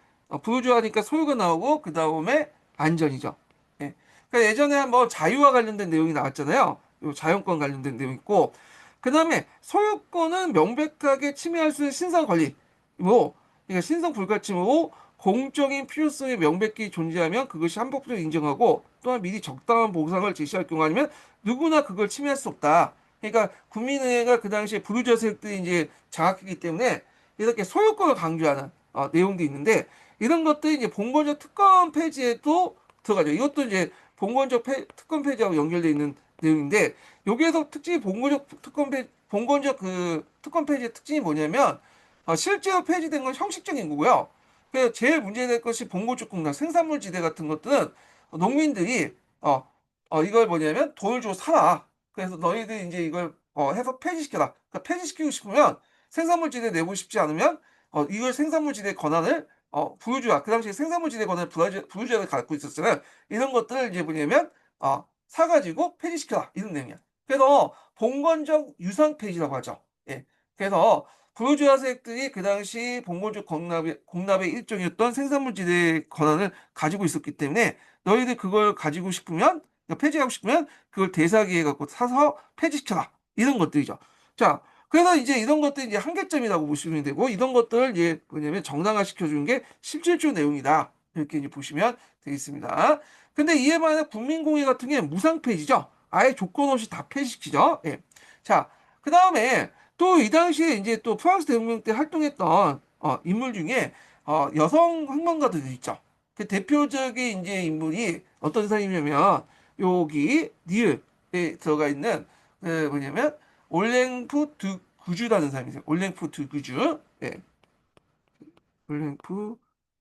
부유주하니까 소유가 나오고 그 다음에 안전이죠. 예. 그러니까 예전에 한번 자유와 관련된 내용이 나왔잖아요. 요 자연권 관련된 내용 있고 그 다음에 소유권은 명백하게 침해할 수 있는 신상 권리 뭐 그러니까 신상 불가침으로 공적인 필요성이 명백히 존재하면 그것이 한법적으로 인정하고 또한 미리 적당한 보상을 제시할 경우 아니면 누구나 그걸 침해할 수 없다. 그러니까 국민의회가 그 당시에 부르주아 세력들이 이제 장악했기 때문에 이렇게 소유권을 강조하는 내용도 있는데 이런 것들이 이제 본건적 특권 폐지에도 들어가죠. 이것도 이제 특권 폐지하고 연결되어 있는 내용인데 여기에서 특징이 본건적 그 특권 폐지의 특징이 뭐냐면 실제로 폐지된 건 형식적인 거고요. 그래서 제일 문제될 것이 본건적 공단 생산물 지대 같은 것들은 농민들이 이걸 뭐냐면 돈을 주고 사라. 그래서 너희들이 이제 이걸 해서 폐지시켜라. 그러니까 폐지시키고 싶으면 생산물지대 내고 싶지 않으면 이걸 생산물지대 권한을 부유주가 그 당시에 생산물지대 권한을 부유주가 갖고 있었으면 이런 것들을 이제 뭐냐면 사가지고 폐지시켜라 이런 내용이야. 그래서 봉건적 유상 폐지라고 하죠. 예. 그래서 부유주화 세력들이 그 당시 봉건적 공납의 일종이었던 생산물지대 권한을 가지고 있었기 때문에 너희들 그걸 가지고 싶으면 그러니까 폐지하고 싶으면 그걸 대사기에 갖고 사서 폐지시켜라 이런 것들이죠. 자, 그래서 이제 이런 것들이 이제 한계점이라고 보시면 되고, 이런 것들을 이제 뭐냐면 정당화 시켜주는 게 17조 내용이다. 이렇게 이제 보시면 되겠습니다. 근데 이에 반해 국민공예 같은 게 무상 폐지죠. 아예 조건 없이 다 폐지시키죠. 예. 자, 그 다음에 또 이 당시에 이제 또 프랑스 대혁명 때 활동했던 인물 중에 여성 항만가들이 있죠. 그 대표적인 이제 인물이 어떤 사람이냐면 여기 니을에 들어가 있는 그 뭐냐면 올랭프 두 구주라는 사람이세요. 올랭프 두 구주. 예. 올랭프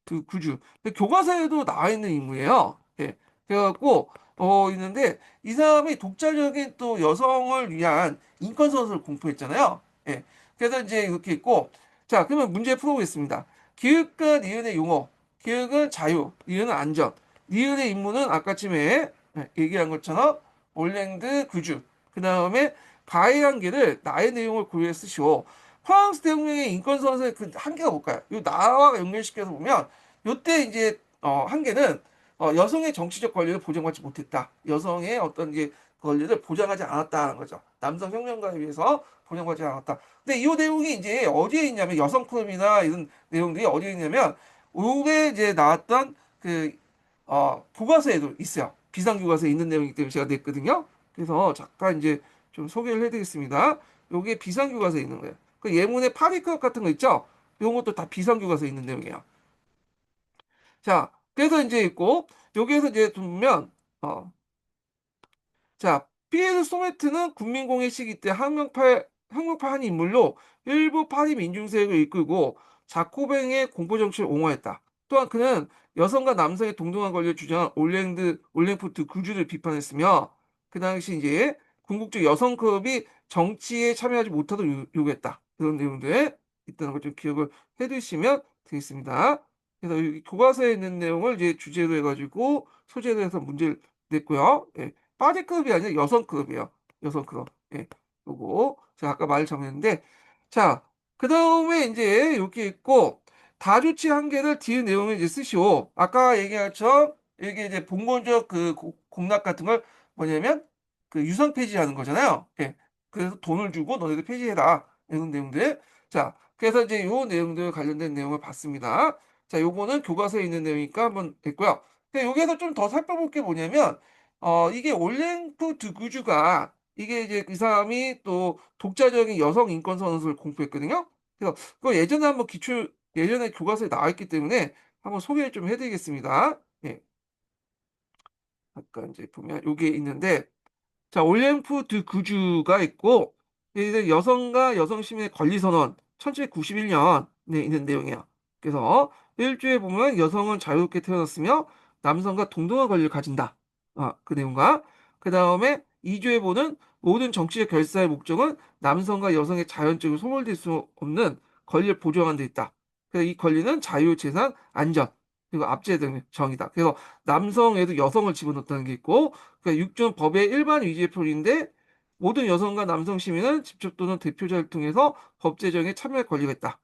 두 구주. 교과서에도 나와 있는 인물이에요. 예. 그래갖고 있는데 이 사람이 독자적인 또 여성을 위한 인권 선서를 공포했잖아요. 예. 그래서 이제 이렇게 있고 자, 그러면 문제 풀어보겠습니다. 기획과 니은의 용어. 기획은 자유, 니은은 안전. 니은의 임무는 아까쯤에 얘기한 것처럼 올랭드 구주. 그 다음에 바의 한계를 나의 내용을 고려해 쓰시오. 프랑스 대혁명의 인권 선서의 그 한계가 뭘까요? 이 나와 연결시켜서 보면 요때 이제 한계는 여성의 정치적 권리를 보장받지 못했다. 여성의 어떤 이제 권리를 보장하지 않았다는 거죠. 남성 혁명가에 비해서 보장받지 않았다. 근데 이 내용이 이제 어디에 있냐면 여성 클럽이나 이런 내용들이 어디에 있냐면 올해 이제 나왔던 그 교과서에도 있어요. 비상교과서에 있는 내용이기 때문에 제가 냈거든요. 그래서 잠깐 이제 좀 소개를 해드리겠습니다. 요게 비상교과서에 있는 거예요. 그 예문의 파리크업 같은 거 있죠? 요런 것도 다 비상교과서에 있는 내용이에요. 자, 그래서 이제 있고, 여기에서 이제 보면, 자, 피에르 소메트는 국민공예 시기 때 혁명파 한 인물로 일부 파리 민중세력을 이끌고 자코뱅의 공포정치를 옹호했다. 또한 그는 여성과 남성의 동등한 권리를 주장한 올랭푸트 구주를 비판했으며 그 당시 이제 궁극적 여성 클럽이 정치에 참여하지 못하도록 요구했다. 이런 내용들 있다는 걸 좀 기억을 해두시면 되겠습니다. 그래서 이 교과서에 있는 내용을 이제 주제로 해가지고 소재로 해서 문제를 냈고요. 예. 빠지급이 아니라 여성급이에요. 여성급. 예. 요거. 제가 아까 말 잘못했는데. 자, 그 다음에 이제 여기 있고, 다조치 한계를 뒤의 내용을 이제 쓰시오. 아까 얘기한 것처럼, 이게 이제 봉건적 그 공락 같은 걸 뭐냐면, 그 유선 폐지하는 거잖아요. 예. 그래서 돈을 주고 너네들 폐지해라. 이런 내용들. 자, 그래서 이제 요 내용들 관련된 내용을 봤습니다. 자, 요거는 교과서에 있는 내용이니까 한번 했고요. 근데 여기에서 좀 더 살펴볼 게 뭐냐면, 이게 올랭프 드구주가 이게 이제 그 사람이 또 독자적인 여성 인권 선언서를 공표했거든요. 그래서 그거 예전에 한번 예전에 교과서에 나와 있기 때문에 한번 소개를 좀 해드리겠습니다. 예, 아까 이제 보면 요게 있는데, 자, 올랭프 드 구주가 있고, 이제 여성과 여성 시민의 권리 선언, 1791년에 있는 내용이에요. 그래서 1주에 보면 여성은 자유롭게 태어났으며 남성과 동등한 권리를 가진다. 그 내용과 그 다음에 2주에 보는 모든 정치적 결사의 목적은 남성과 여성의 자연적으로 소멸될 수 없는 권리를 보장하는 데 있다. 그래서 이 권리는 자유, 재산, 안전, 그리고 압제 등 정의다. 그래서 남성에도 여성을 집어넣었다는 게 있고, 그러니까 6조는 법의 일반 위지의 표현인데 모든 여성과 남성 시민은 직접 또는 대표자를 통해서 법 제정에 참여할 권리가 있다.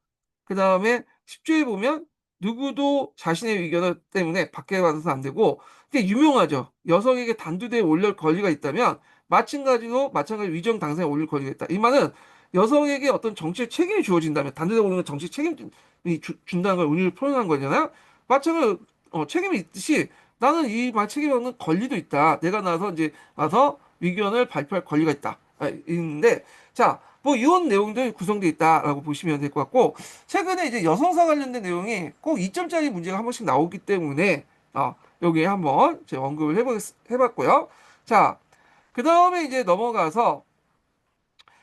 그 다음에 10조에 보면 누구도 자신의 의견 때문에 박해받아서 안 되고 이게 유명하죠. 여성에게 단두대에 올릴 권리가 있다면 마찬가지 위정 당사에 올릴 권리가 있다. 이 말은 여성에게 어떤 정치적 책임이 주어진다면 단두대에 올리는 건 정치 책임이 준다는 걸 의미를 표현한 거잖아요. 마찬가지로 책임이 있듯이 나는 이 말 책임없는 권리도 있다. 내가 나서 이제 와서 의견을 발표할 권리가 있다. 있는데, 자, 뭐 이런 내용들이 구성되어 있다라고 보시면 될 것 같고, 최근에 이제 여성사 관련된 내용이 꼭 2점짜리 문제가 한 번씩 나오기 때문에, 여기에 한번 제가 언급을 해봤고요. 자, 그 다음에 이제 넘어가서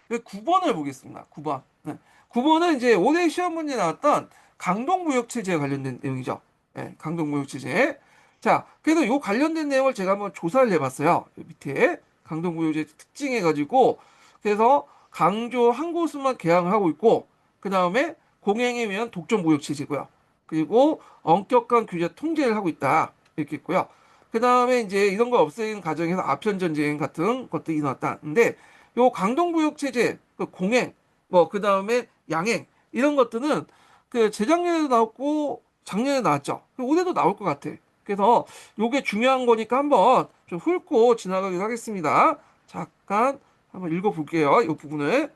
9번을 보겠습니다. 9번. 네. 9번은 이제 올해 시험 문제 나왔던 강동무역체제에 관련된 내용이죠. 네, 강동무역체제. 자, 그래서 요 관련된 내용을 제가 한번 조사를 해봤어요. 밑에 강동무역체 특징해가지고 그래서 강조 한 곳만 개항을 하고 있고 그 다음에 공행에 의한 독점무역체제고요. 그리고 엄격한 규제 통제를 하고 있다. 이렇게 있고요. 그 다음에 이제 이런 거 없애는 과정에서 아편전쟁 같은 것들이 일어났다는데 요 강동구역 체제, 그 공행, 뭐 그 다음에 양행 이런 것들은 그 재작년에도 나왔고 작년에 나왔죠. 올해도 나올 것 같아. 그래서 요게 중요한 거니까 한번 좀 훑고 지나가기로 하겠습니다. 잠깐 한번 읽어볼게요. 이 부분을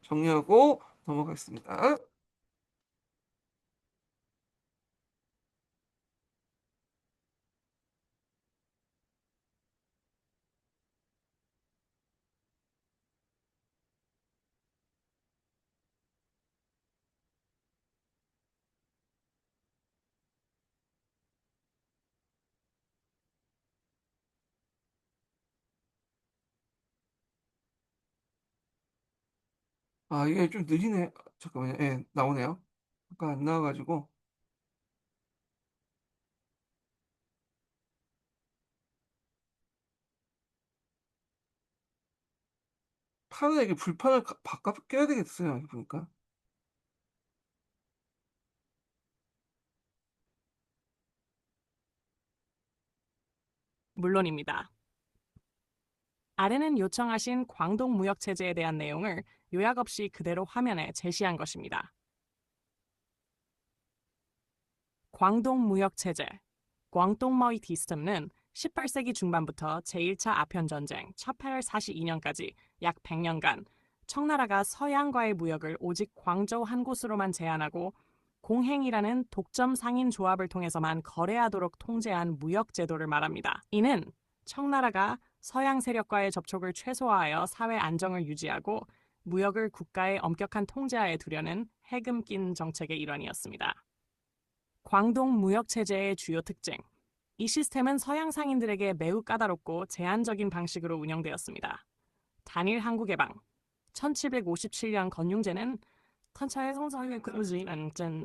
정리하고 넘어가겠습니다. 이게 좀 느리네. 잠깐만요. 예, 나오네요. 아까 안 나와가지고. 판에 이게 불판을 바깥 껴야 되겠어요. 여기 보니까. 물론입니다. 아래는 요청하신 광동무역체제에 대한 내용을 요약 없이 그대로 화면에 제시한 것입니다. 광동무역체제, 광동머이 디스텀는 18세기 중반부터 제1차 아편전쟁 1842년까지 약 100년간 청나라가 서양과의 무역을 오직 광저우 한 곳으로만 제한하고 공행이라는 독점 상인 조합을 통해서만 거래하도록 통제한 무역 제도를 말합니다. 이는 청나라가 서양 세력과의 접촉을 최소화하여 사회 안정을 유지하고 무역을 국가의 엄격한 통제하에 두려는 해금 낀 정책의 일환이었습니다. 광동 무역 체제의 주요 특징. 이 시스템은 서양 상인들에게 매우 까다롭고 제한적인 방식으로 운영되었습니다. 단일 항구 개방. 1757년 건융제는 컨차의 성서의 그루즈인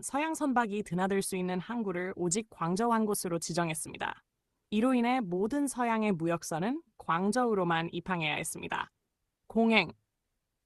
서양 선박이 드나들 수 있는 항구를 오직 광저우 한 곳으로 지정했습니다. 이로 인해 모든 서양의 무역선은 광저우로만 입항해야 했습니다. 공행.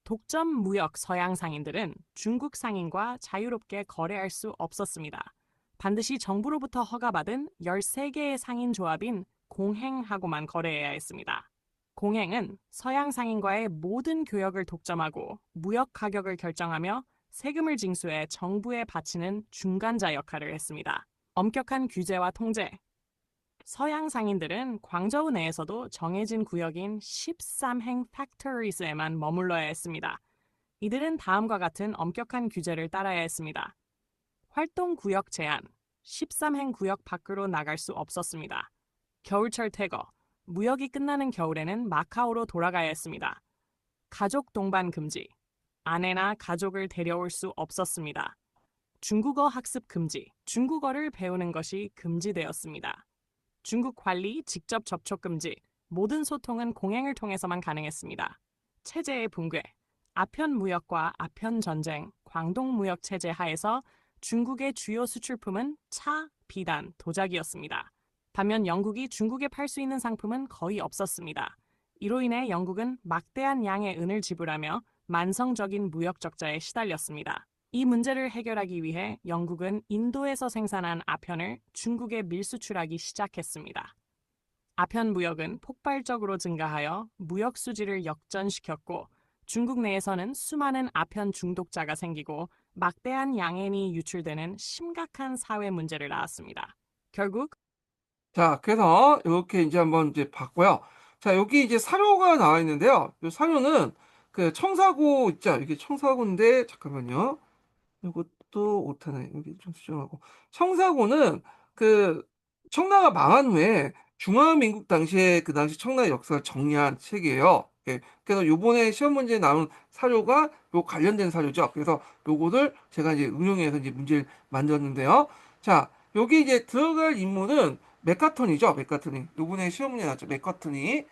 독점 무역 서양 상인들은 중국 상인과 자유롭게 거래할 수 없었습니다. 반드시 정부로부터 허가받은 13개의 상인 조합인 공행하고만 거래해야 했습니다. 공행은 서양 상인과의 모든 교역을 독점하고 무역 가격을 결정하며 세금을 징수해 정부에 바치는 중간자 역할을 했습니다. 엄격한 규제와 통제. 서양 상인들은 광저우 내에서도 정해진 구역인 13행 팩토리스에만 머물러야 했습니다. 이들은 다음과 같은 엄격한 규제를 따라야 했습니다. 활동 구역 제한. 13행 구역 밖으로 나갈 수 없었습니다. 겨울철 퇴거. 무역이 끝나는 겨울에는 마카오로 돌아가야 했습니다. 가족 동반 금지. 아내나 가족을 데려올 수 없었습니다. 중국어 학습 금지. 중국어를 배우는 것이 금지되었습니다. 중국 관리 직접 접촉 금지. 모든 소통은 공행을 통해서만 가능했습니다. 체제의 붕괴. 아편 무역과 아편 전쟁, 광동 무역 체제 하에서 중국의 주요 수출품은 차, 비단, 도자기였습니다. 반면 영국이 중국에 팔 수 있는 상품은 거의 없었습니다. 이로 인해 영국은 막대한 양의 은을 지불하며 만성적인 무역 적자에 시달렸습니다. 이 문제를 해결하기 위해 영국은 인도에서 생산한 아편을 중국에 밀수출하기 시작했습니다. 아편 무역은 폭발적으로 증가하여 무역 수지를 역전시켰고 중국 내에서는 수많은 아편 중독자가 생기고 막대한 양엔이 유출되는 심각한 사회 문제를 낳았습니다. 결국 자, 그래서 이렇게 이제 한번 이제 봤고요. 자, 여기 이제 사료가 나와 있는데요. 이 사료는 그 청사고 있죠. 이게 청사고인데 잠깐만요. 이것도 오타네. 여기 좀 수정하고. 청사고는 그 청나가 망한 후에 중화민국 당시에 그 당시 청나의 역사를 정리한 책이에요. 예. 그래서 요번에 시험 문제에 나온 사료가 요 관련된 사료죠. 그래서 요거를 제가 이제 응용해서 이제 문제를 만들었는데요. 자, 여기 이제 들어갈 인물은 맥카터니죠. 맥카터니. 요번에 시험 문제 나왔죠. 맥카터니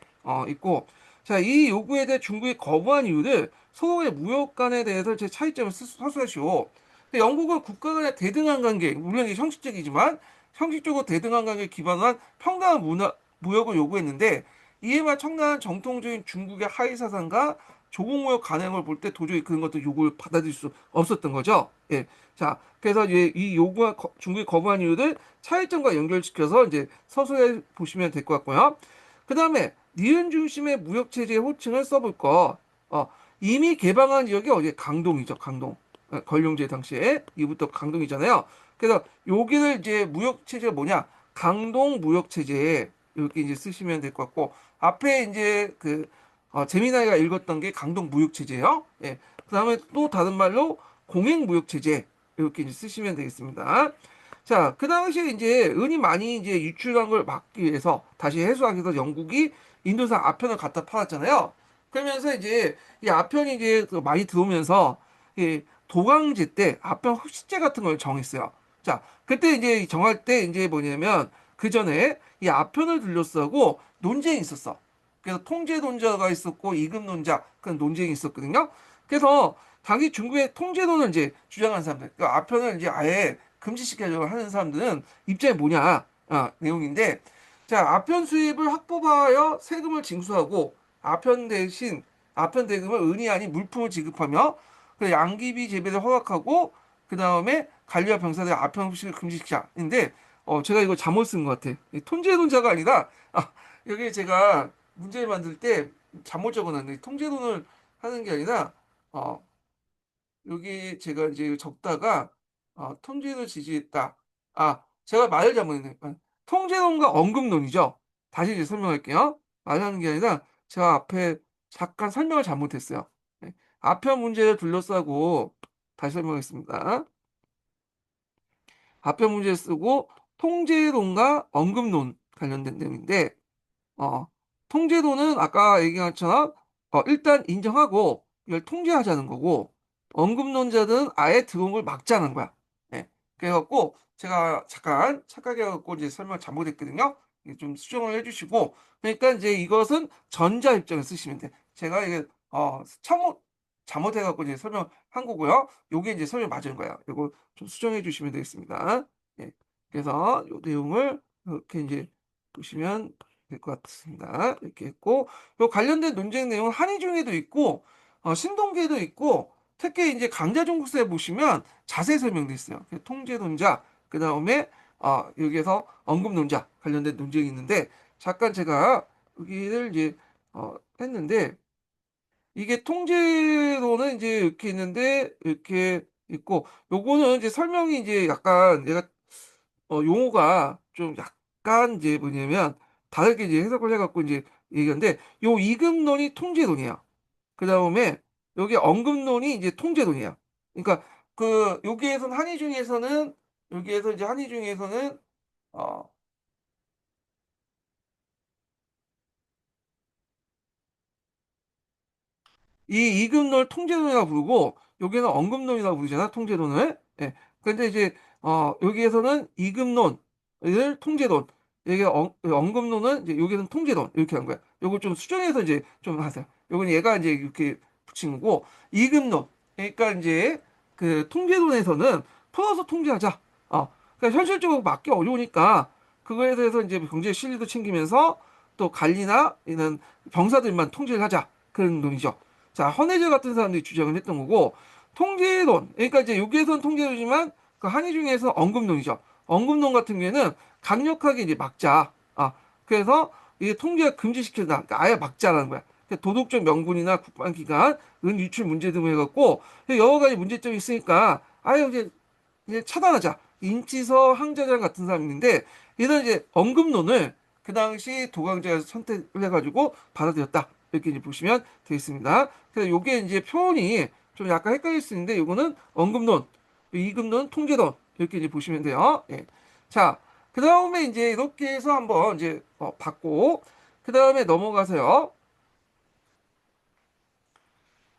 있고. 자, 이 요구에 대해 중국이 거부한 이유를 서로의 무역 간에 대해서 제 차이점을 서술하시오. 영국은 국가 간의 대등한 관계, 물론 이게 형식적이지만 형식적으로 대등한 관계를 기반으로 한 평등한 무역을 요구했는데 이에 맞 청나라는 정통적인 중국의 하위 사상과 조공무역 간행을 볼 때 도저히 그런 것도 요구를 받아들일 수 없었던 거죠. 예. 자, 그래서 이제 이 요구가 중국이 거부한 이유를 차이점과 연결시켜서 이제 서술해 보시면 될 것 같고요. 그 다음에 니은 중심의 무역 체제의 호칭을 써볼 거. 이미 개방한 지역이 어디 강동이죠, 강동. 걸룡제 당시에 이부터 강동이잖아요. 그래서 여기를 이제 무역 체제가 뭐냐? 강동 무역 체제 이렇게 이제 쓰시면 될 것 같고 앞에 이제 그 재미나이가 읽었던 게 강동 무역 체제예요. 예. 그다음에 또 다른 말로 공행 무역 체제 이렇게 이제 쓰시면 되겠습니다. 자, 그 당시에 이제 은이 많이 이제 유출한 걸 막기 위해서 다시 해소하기 위해서 영국이 인도산 아편을 갖다 팔았잖아요. 그러면서 이제 이 아편이 이제 많이 들어오면서 이 도강제 때 아편 흡식제 같은 걸 정했어요. 자, 그때 이제 정할 때 이제 뭐냐면 그 전에 이 아편을 둘러싸고 논쟁이 있었어. 그래서 통제 논자가 있었고 이급 논자 그런 논쟁이 있었거든요. 그래서 당시 중국의 통제론을 이제 주장하는 사람들, 그 아편을 이제 아예 금지시키려고 하는 사람들은 입장이 뭐냐 내용인데, 자 아편 수입을 확보하여 세금을 징수하고 아편 대신 아편 대금을 은이 아닌 물품을 지급하며 그 양귀비 재배를 허락하고 그 다음에 관리와 병사들 아편 흡식을 금지시키자인데 제가 이거 잘못 쓴 것 같아. 통제론자가 아니라 여기 제가 문제를 만들 때 잘못 적어놨네. 통제론을 하는 게 아니라 어, 여기 제가 이제 적다가 통제론을 지지했다. 제가 말을 잘못했네. 통제론과 언급론이죠. 다시 이제 설명할게요. 말하는 게 아니라 제가 앞에 잠깐 설명을 잘못했어요. 네. 아편 문제를 둘러싸고 다시 설명하겠습니다. 아편 문제를 쓰고 통제론과 언급론 관련된 내용인데 통제도는 아까 얘기한 것처럼 일단 인정하고 이걸 통제하자는 거고 언급론자들은 아예 들어온 걸 막자는 거야. 예. 그래갖고 제가 잠깐 착각해갖고 이제 설명 잘못했거든요. 이게 좀 수정을 해주시고 그러니까 이제 이것은 전자 입장을 쓰시면 돼. 제가 이게 잘못해갖고 이제 설명한 거고요. 요게 이제 설명 맞은 거야. 요거 좀 수정해 주시면 되겠습니다. 예. 그래서 요 내용을 이렇게 이제 보시면 될 것 같습니다. 이렇게 했고, 요 관련된 논쟁 내용은 한의중에도 있고, 신동기에도 있고, 특히 이제 강자종국서에 보시면 자세히 설명되어 있어요. 통제론자, 그 다음에 여기에서 언급론자 관련된 논쟁이 있는데, 잠깐 제가 여기를 이제 했는데, 이게 통제로는 이제 이렇게 있는데, 이렇게 있고, 요거는 이제 설명이 이제 약간 얘가 용어가 좀 약간 이제 뭐냐면 다르게 이제 해석을 해갖고 이제 얘기하는데 요 이금론이 통제론이야. 그 다음에 여기 언급론이 이제 통제론이야. 그러니까 그 여기에서는 한의 중에서는 여기에서 이제 한의 중에서는 어, 이 이금론을 통제론이라고 부르고 여기는 언급론이라고 부르잖아 통제론을. 예. 근데 이제 여기에서는 이금론을 통제론, 여기 언급론은 이제 여기는 통제론 이렇게 한 거야. 요거 좀 수정해서 이제 좀 하세요. 요건 얘가 이제 이렇게 붙인 거고 이금론, 그러니까 이제 그 통제론에서는 풀어서 통제하자. 그러니까 현실적으로 맞기 어려우니까 그거에 대해서 이제 경제 실리도 챙기면서 또 관리나 이런 병사들만 통제를 하자 그런 논이죠. 자, 헌혜제 같은 사람들이 주장을 했던 거고, 통제론, 그러니까 이제 여기에서는 통제론이지만, 그 한의 중에서 언급론이죠. 언급론 같은 경우에는 강력하게 이제 막자. 그래서 이게 통제가 금지시킨다. 그러니까 아예 막자라는 거야. 그러니까 도덕적 명분이나 국방기관, 은 유출 문제 등을 해갖고, 여러 가지 문제점이 있으니까, 아예 이제 차단하자. 인치서 항저장 같은 사람인데, 얘는 이제 언급론을 그 당시 도강제가 선택을 해가지고 받아들였다. 이렇게 이제 보시면 되겠습니다. 그래서 요게 이제 표현이 좀 약간 헷갈릴 수 있는데, 요거는 언급론, 이급론, 통제론. 이렇게 이제 보시면 돼요. 예. 자, 그 다음에 이제 이렇게 해서 한번 이제 받고, 그 다음에 넘어가서요.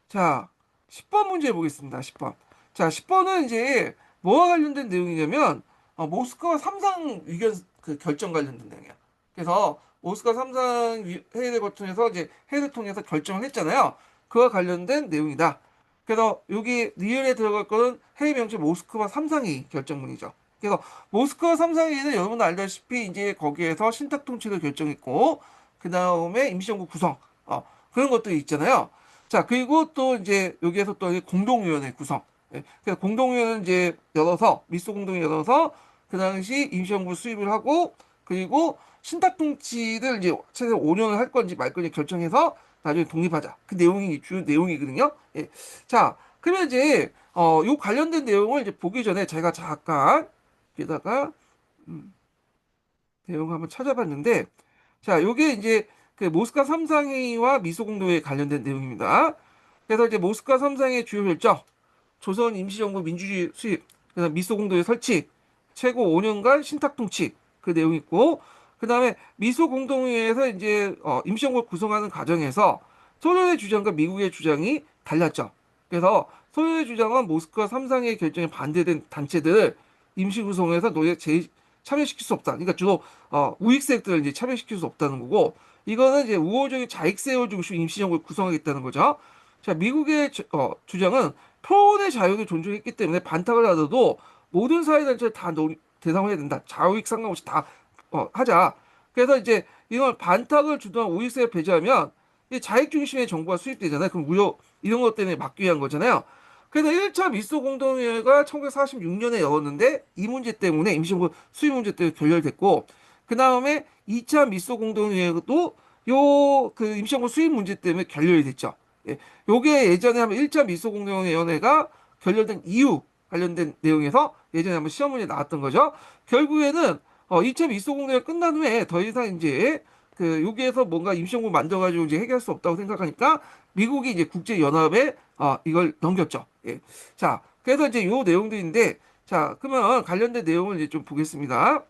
자, 10번 문제 보겠습니다. 10번. 자, 10번은 이제 뭐와 관련된 내용이냐면 모스크바 삼상 위견 그 결정 관련된 내용이야. 그래서 모스크바 삼상 회의를 거쳐서 이제 회의를 통해서 결정을 했잖아요. 그와 관련된 내용이다. 그래서 여기 리을에 들어갈 거는 회의 명칭 모스크바 삼상회의 결정문이죠. 그래서 모스크바 삼상회의는 여러분 알다시피 이제 거기에서 신탁 통치를 결정했고 그 다음에 임시정부 구성 그런 것들이 있잖아요. 자, 그리고 또 이제 여기에서 또 공동위원회 구성. 예, 그래서 공동위원회 이제 열어서, 미소 공동위 열어서, 그 당시 임시정부 수립을 하고, 그리고 신탁통치를 이제 최대 5년을 할 건지 말 건지 결정해서 나중에 독립하자. 그 내용이 주 내용이거든요. 예. 자, 그러면 이제, 요 관련된 내용을 이제 보기 전에 제가 잠깐, 여기다가, 내용 한번 찾아봤는데, 자, 요게 이제 그 모스크바 삼상회의와 미소공동회에 관련된 내용입니다. 그래서 이제 모스크바 삼상회의 주요 결정, 조선 임시정부 민주주의 수립, 그다음 미소공동회 설치, 최고 5년간 신탁통치 그 내용 있고, 그 다음에 미소공동회에서 이제 임시정부를 구성하는 과정에서 소련의 주장과 미국의 주장이 달랐죠. 그래서 소련의 주장은 모스크바 삼상회의 결정에 반대된 단체들을 임시구성해서 참여시킬 수 없다. 그러니까 주로 우익세력들을 이제 참여시킬 수 없다는 거고, 이거는 이제 우호적인 자익세력을 중심으로 임시정부를 구성하겠다는 거죠. 자, 미국의 주장은 표현의 자유를 존중했기 때문에 반탁을 하더라도 모든 사회단체를 다 대상을 해야 된다. 좌우익 상관없이 다 하자. 그래서 이제 이걸 반탁을 주도한 우익세를 배제하면 이 자익 중심의 정부가 수립되잖아요. 그럼 무효 이런 것 때문에 막기 위한 거잖아요. 그래서 1차 미소 공동회의가 1946년에 열었는데 이 문제 때문에 임시정부 수립 문제 때문에 결렬됐고 그 다음에 2차 미소 공동회의도 요 그 임시정부 수립 문제 때문에 결렬이 됐죠. 예, 요게 예전에 한번 1차 미소공동위원회가 결렬된 이유 관련된 내용에서 예전에 한번 시험 문제 나왔던 거죠. 결국에는 2차 미소공동회가 끝난 후에 더 이상 이제 그 여기에서 뭔가 임시정부 만들어가지고 이제 해결할 수 없다고 생각하니까 미국이 이제 국제연합에 이걸 넘겼죠. 예. 자, 그래서 이제 요 내용들인데 자, 그러면 관련된 내용을 이제 좀 보겠습니다.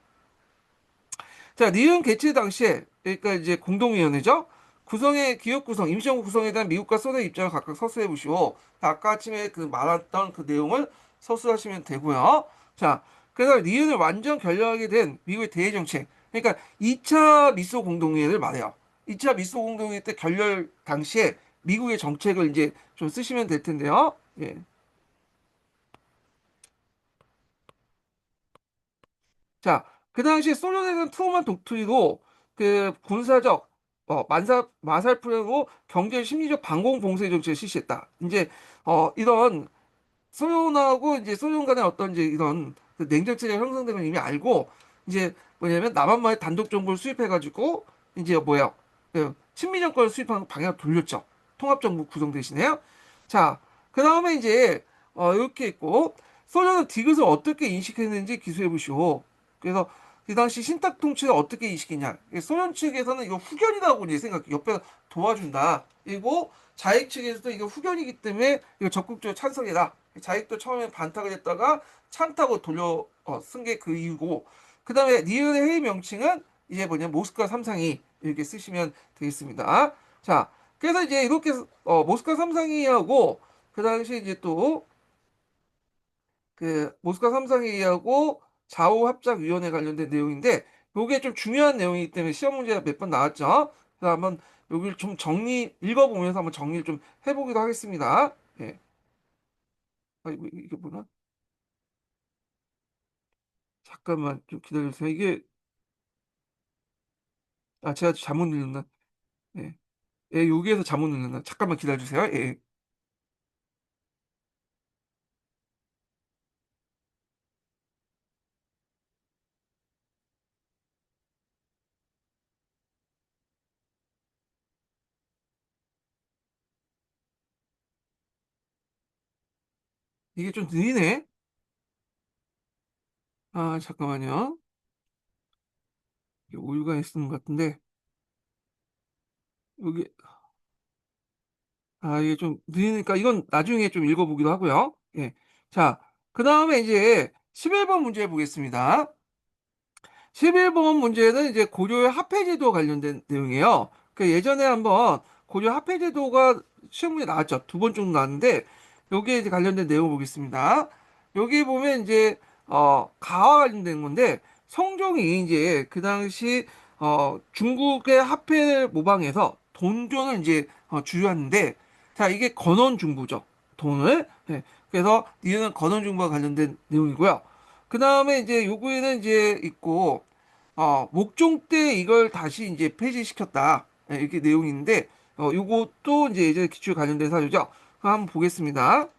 자, 니은 개최 당시에, 그러니까 이제 공동위원회죠. 구성의, 기업 구성, 임시정부 구성에 대한 미국과 소련의 입장을 각각 서술해 보시오. 아까 아침에 그 말했던 그 내용을 서술하시면 되고요. 자, 그래서 니은을 완전 결렬하게 된 미국의 대외 정책. 그러니까 2차 미소 공동회의를 말해요. 2차 미소 공동회의 때 결렬 당시에 미국의 정책을 이제 좀 쓰시면 될 텐데요. 예. 자, 그 당시에 소련에는 트루먼 독트리로 그 군사적 마살프레로 경제 심리적 반공 봉쇄 정책을 실시했다. 이제 이런 소련하고 이제 소련 간의 어떤 이제 이런 그 냉전체가 형성된 걸 이미 알고 이제 뭐냐면 남한만의 단독 정보를 수입해가지고 이제 뭐야 그 친미 정권을 수입하는 방향을 돌렸죠. 통합정부 구성 대신에요. 자, 그 다음에 이제 이렇게 있고 소련은 디귿을 어떻게 인식했는지 기술해 보시오. 그래서 그 당시 신탁 통치를 어떻게 인식했냐. 소련 측에서는 이거 후견이라고 이제 생각, 옆에 도와준다. 그리고 자익 측에서도 이거 후견이기 때문에 이거 적극적으로 찬성해라. 자익도 처음에 반탁을 했다가 찬타고 돌려 쓴 게 그 이유고 그 다음에 니은의 회의 명칭은 이제 뭐냐 모스크바 삼상이 이렇게 쓰시면 되겠습니다. 자, 그래서 이제 이렇게 모스크바 삼상회의하고 그 당시 이제 또 그 모스크바 삼상회의하고 좌우합작위원회 관련된 내용인데 요게 좀 중요한 내용이기 때문에 시험 문제가 몇 번 나왔죠. 그래서 한번 여기를 좀 정리 읽어보면서 한번 정리를 좀 해보기도 하겠습니다. 예. 아, 이게 뭐나? 잠깐만 좀 기다려주세요. 이게 제가 잘못 눌렀나? 예. 예, 여기에서 잘못 눌렀나? 잠깐만 기다려주세요. 예. 이게 좀 느리네. 잠깐만요. 이게 오류가 있는 것 같은데 여기 이게 좀 느리니까 이건 나중에 좀 읽어보기도 하고요. 예. 자, 그 다음에 이제 11번 문제 보겠습니다. 11번 문제는 이제 고려의 화폐제도 관련된 내용이에요. 그 예전에 한번 고려 화폐제도가 시험에 나왔죠. 두 번 정도 나왔는데 여기에 이제 관련된 내용 보겠습니다. 여기 보면 이제 가와 관련된 건데 성종이 이제 그 당시 중국의 화폐를 모방해서 돈존을 이제 주유하는데 자 이게 건원중부죠. 돈을. 네. 그래서 이는 건원중부와 관련된 내용이고요. 그 다음에 이제 요구에는 이제 있고 목종 때 이걸 다시 이제 폐지시켰다. 예, 이렇게 내용인데, 요것도 이제 예전에 기출 관련된 사유죠. 한번 보겠습니다.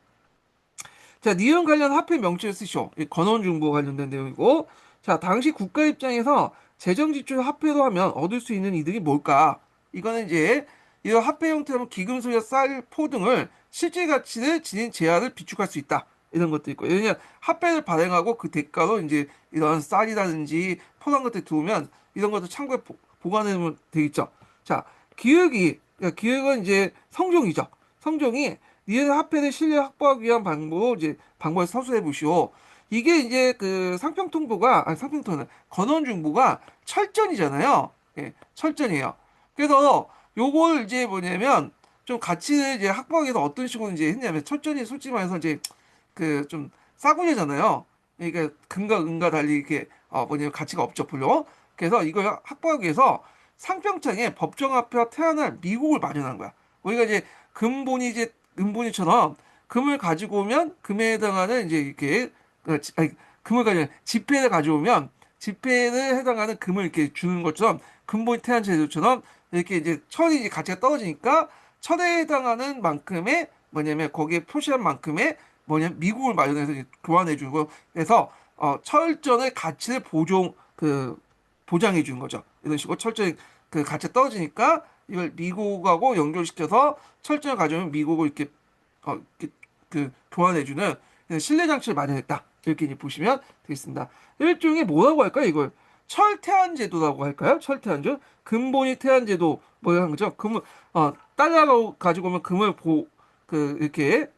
자, 니은 관련 화폐 명칭을 쓰시오. 이 건원중보 관련된 내용이고, 자, 당시 국가 입장에서 재정 지출 화폐로 하면 얻을 수 있는 이득이 뭘까? 이거는 이제 이런 화폐 형태로 기금, 소유, 쌀, 포 등을 실질 가치를 지닌 재화를 비축할 수 있다. 이런 것도 있고, 왜냐면 화폐를 발행하고 그 대가로 이제 이런 쌀이라든지 포란 것들 들어오면 이런 것도 창고에 보관하면 되겠죠. 자, 그러니까 기획은 이제 성종이죠. 성종이 니은 화폐를 실력 확보하기 위한 방법을 서술해 보시오. 이게 이제 그 상평통보가 건원중보가 철전이잖아요. 예, 철전이에요. 그래서 요걸 이제 뭐냐면 좀 가치를 이제 확보하기 위해서 어떤 식으로 이제 했냐면 철전이 솔직히 말해서 이제 그 좀 싸구려잖아요. 그러니까 금과 은과 달리 이렇게 뭐냐면 가치가 없죠, 별로. 그래서 이걸 확보하기 위해서 상평창에 법정화폐와 태어날 미국을 마련한 거야. 우리가 이제 근본이 이제 은본이처럼 금을 가지고 오면 금에 해당하는 이제 이렇게 금을 가지고 지폐를 가져오면 지폐에 해당하는 금을 이렇게 주는 것처럼 근본이 태한 제도처럼 이렇게 이제 철이 이제 가치가 떨어지니까 철에 해당하는 만큼의 뭐냐면 거기에 표시한 만큼의 뭐냐면 미국을 마련해서 이제 교환해 주고 해서 철전의 가치를 보장해 주는 거죠. 이런 식으로 철저히 그 가치가 떨어지니까 이걸 미국하고 연결시켜서 철저히 가져오면 미국을 이렇게 그 교환해주는 신뢰 장치를 마련했다. 이렇게 이제 보시면 되겠습니다. 일종의 뭐라고 할까요? 이걸 철태한 제도라고 할까요? 철태한 제도? 근본이 태한 제도 뭐 이런 거죠. 금을 달러로 가지고 오면 이렇게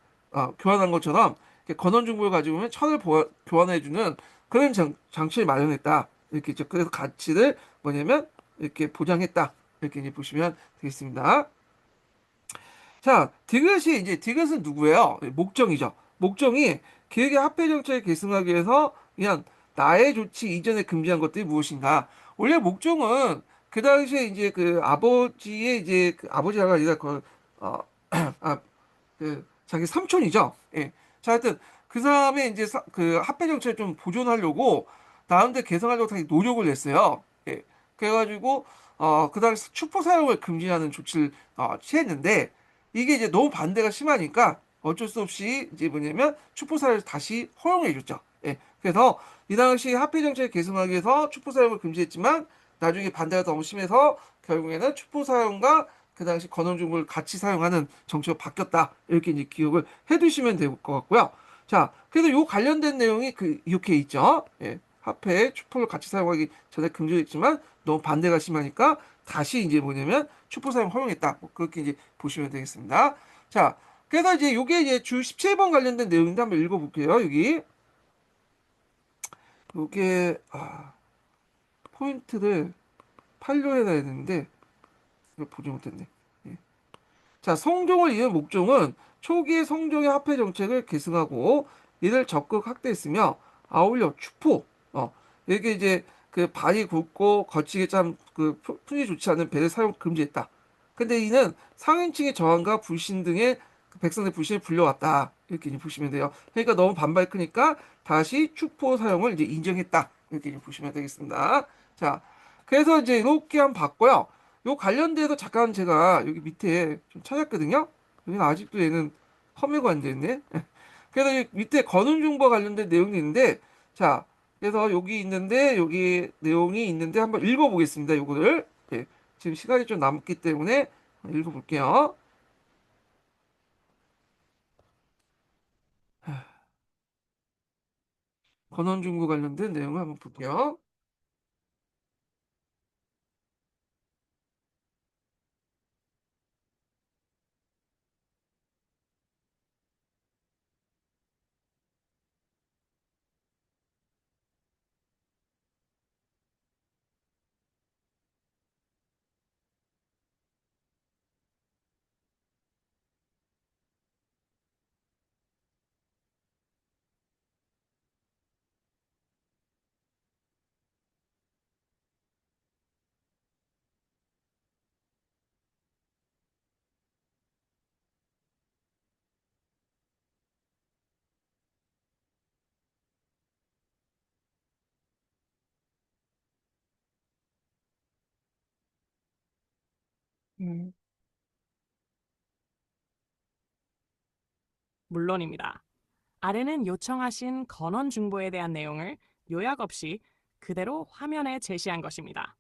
교환한 것처럼 이렇게 건원중국을 가지고 오면 철을 교환해주는 그런 장치를 마련했다. 이렇게 있죠. 그래서 가치를 뭐냐면 이렇게 보장했다. 이렇게 이제 보시면 되겠습니다. 자, 디귿은 누구예요? 목정이죠. 목정이 기획의 화폐 정책을 계승하기 위해서 그냥 나의 좋지 이전에 금지한 것들이 무엇인가? 원래 목정은 그 당시에 이제 그 아버지의 이제 그 아버지가 아니라 그 어, 아, 그 자기 삼촌이죠. 예. 자, 하여튼 그 사람의 이제 그 화폐 정책을 좀 보존하려고 나름대로 개선하려고 되게 노력을 냈어요. 예. 그래가지고 그 당시 추포 사용을 금지하는 조치를 취했는데 이게 이제 너무 반대가 심하니까 어쩔 수 없이 이제 뭐냐면 추포 사용을 다시 허용해 줬죠. 예. 그래서 이 당시 화폐 정책을 개선하기 위해서 추포 사용을 금지했지만 나중에 반대가 너무 심해서 결국에는 추포 사용과 그 당시 건원중을 같이 사용하는 정책으로 바뀌었다. 이렇게 이제 기억을 해두시면 될 것 같고요. 자, 그래서 요 관련된 내용이 이렇게 있죠. 예, 화폐에 추포를 같이 사용하기 전에 금지했지만 너무 반대가 심하니까 다시 이제 뭐냐면 추포 사용 허용했다. 뭐 그렇게 이제 보시면 되겠습니다. 자, 그래서 이제 요게 이제 주 17번 관련된 내용인데 한번 읽어볼게요. 여기 요게 포인트를 판료해놔야 되는데 이거 보지 못했네. 예. 자, 성종을 이은 목종은 초기의 성종의 화폐 정책을 계승하고 이를 적극 확대했으며 아울러 추포, 이게 이제 그 발이 굵고 거치게 짠그 품이 좋지 않은 배를 사용 금지했다. 근데 이는 상인층의 저항과 불신 등의 그 백성의 불신을 불려왔다. 이렇게 이제 보시면 돼요. 그러니까 너무 반발이 크니까 다시 추포 사용을 이제 인정했다. 이렇게 이제 보시면 되겠습니다. 자, 그래서 이제 이렇게 한번 봤고요. 요 관련돼서 잠깐 제가 여기 밑에 좀 찾았거든요. 여기는 아직도 얘는 펌웨어가 안 됐네. 그래서 이 밑에 건운중과 관련된 내용이 있는데, 자, 그래서 여기 있는데, 여기 내용이 있는데 한번 읽어보겠습니다. 요거를. 예, 지금 시간이 좀 남기 때문에 읽어볼게요. 건원중과 관련된 내용을 한번 볼게요. 음. 물론입니다. 아래는 요청하신 건원 중보에 대한 내용을 요약 없이 그대로 화면에 제시한 것입니다.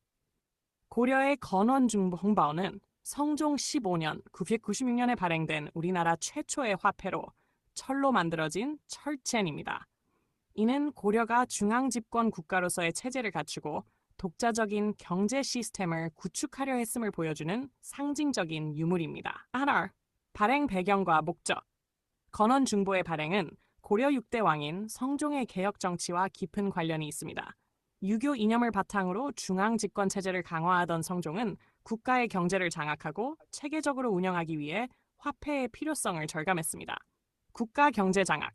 고려의 건원 중보 홍바오는 성종 15년 996년에 발행된 우리나라 최초의 화폐로 철로 만들어진 철첸입니다. 이는 고려가 중앙 집권 국가로서의 체제를 갖추고 독자적인 경제 시스템을 구축하려 했음을 보여주는 상징적인 유물입니다. 하나, 발행 배경과 목적. 건원 중보의 발행은 고려 6대 왕인 성종의 개혁 정치와 깊은 관련이 있습니다. 유교 이념을 바탕으로 중앙 집권 체제를 강화하던 성종은 국가의 경제를 장악하고 체계적으로 운영하기 위해 화폐의 필요성을 절감했습니다. 국가 경제 장악.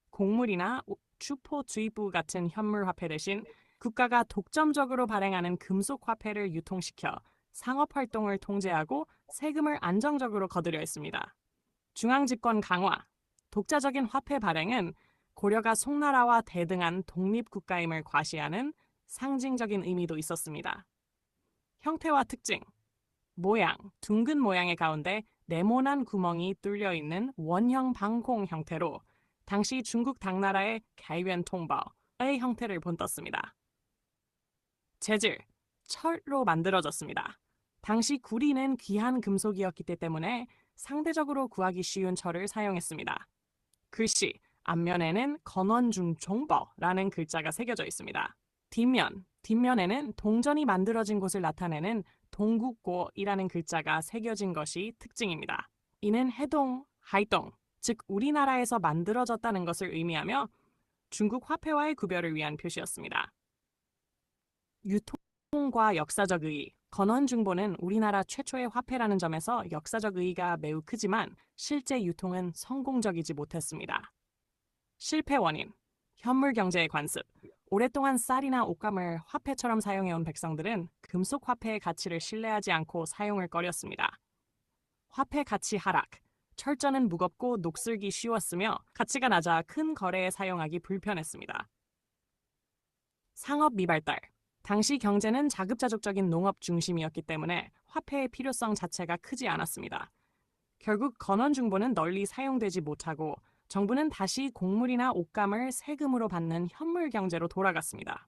곡물이나 추포 주입부 같은 현물 화폐 대신 국가가 독점적으로 발행하는 금속 화폐를 유통시켜 상업 활동을 통제하고 세금을 안정적으로 거두려 했습니다. 중앙 집권 강화. 독자적인 화폐 발행은 고려가 송나라와 대등한 독립국가임을 과시하는 상징적인 의미도 있었습니다. 형태와 특징. 모양, 둥근 모양의 가운데 네모난 구멍이 뚫려 있는 원형 방공 형태로 당시 중국 당나라의 가이웬 통바오의 형태를 본떴습니다. 재질, 철로 만들어졌습니다. 당시 구리는 귀한 금속이었기 때문에 상대적으로 구하기 쉬운 철을 사용했습니다. 글씨, 앞면에는 건원중종버라는 글자가 새겨져 있습니다. 뒷면에는 동전이 만들어진 곳을 나타내는 동국고이라는 글자가 새겨진 것이 특징입니다. 이는 해동, 하이동, 즉 우리나라에서 만들어졌다는 것을 의미하며 중국 화폐와의 구별을 위한 표시였습니다. 유통과 역사적 의의. 건원중보는 우리나라 최초의 화폐라는 점에서 역사적 의의가 매우 크지만 실제 유통은 성공적이지 못했습니다. 실패 원인. 현물 경제의 관습. 오랫동안 쌀이나 옷감을 화폐처럼 사용해온 백성들은 금속 화폐의 가치를 신뢰하지 않고 사용을 꺼렸습니다. 화폐 가치 하락. 철저는 무겁고 녹슬기 쉬웠으며 가치가 낮아 큰 거래에 사용하기 불편했습니다. 상업 미발달. 당시 경제는 자급자족적인 농업 중심이었기 때문에 화폐의 필요성 자체가 크지 않았습니다. 결국 건원중보는 널리 사용되지 못하고 정부는 다시 곡물이나 옷감을 세금으로 받는 현물 경제로 돌아갔습니다.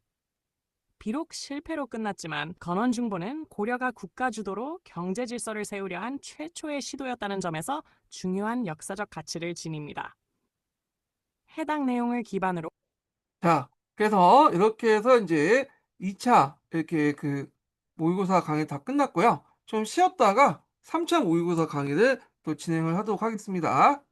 비록 실패로 끝났지만 건원중보는 고려가 국가 주도로 경제 질서를 세우려 한 최초의 시도였다는 점에서 중요한 역사적 가치를 지닙니다. 해당 내용을 기반으로 자, 그래서 이렇게 해서 이제 2차 이렇게 그 모의고사 강의 다 끝났고요. 좀 쉬었다가 3차 모의고사 강의를 또 진행을 하도록 하겠습니다.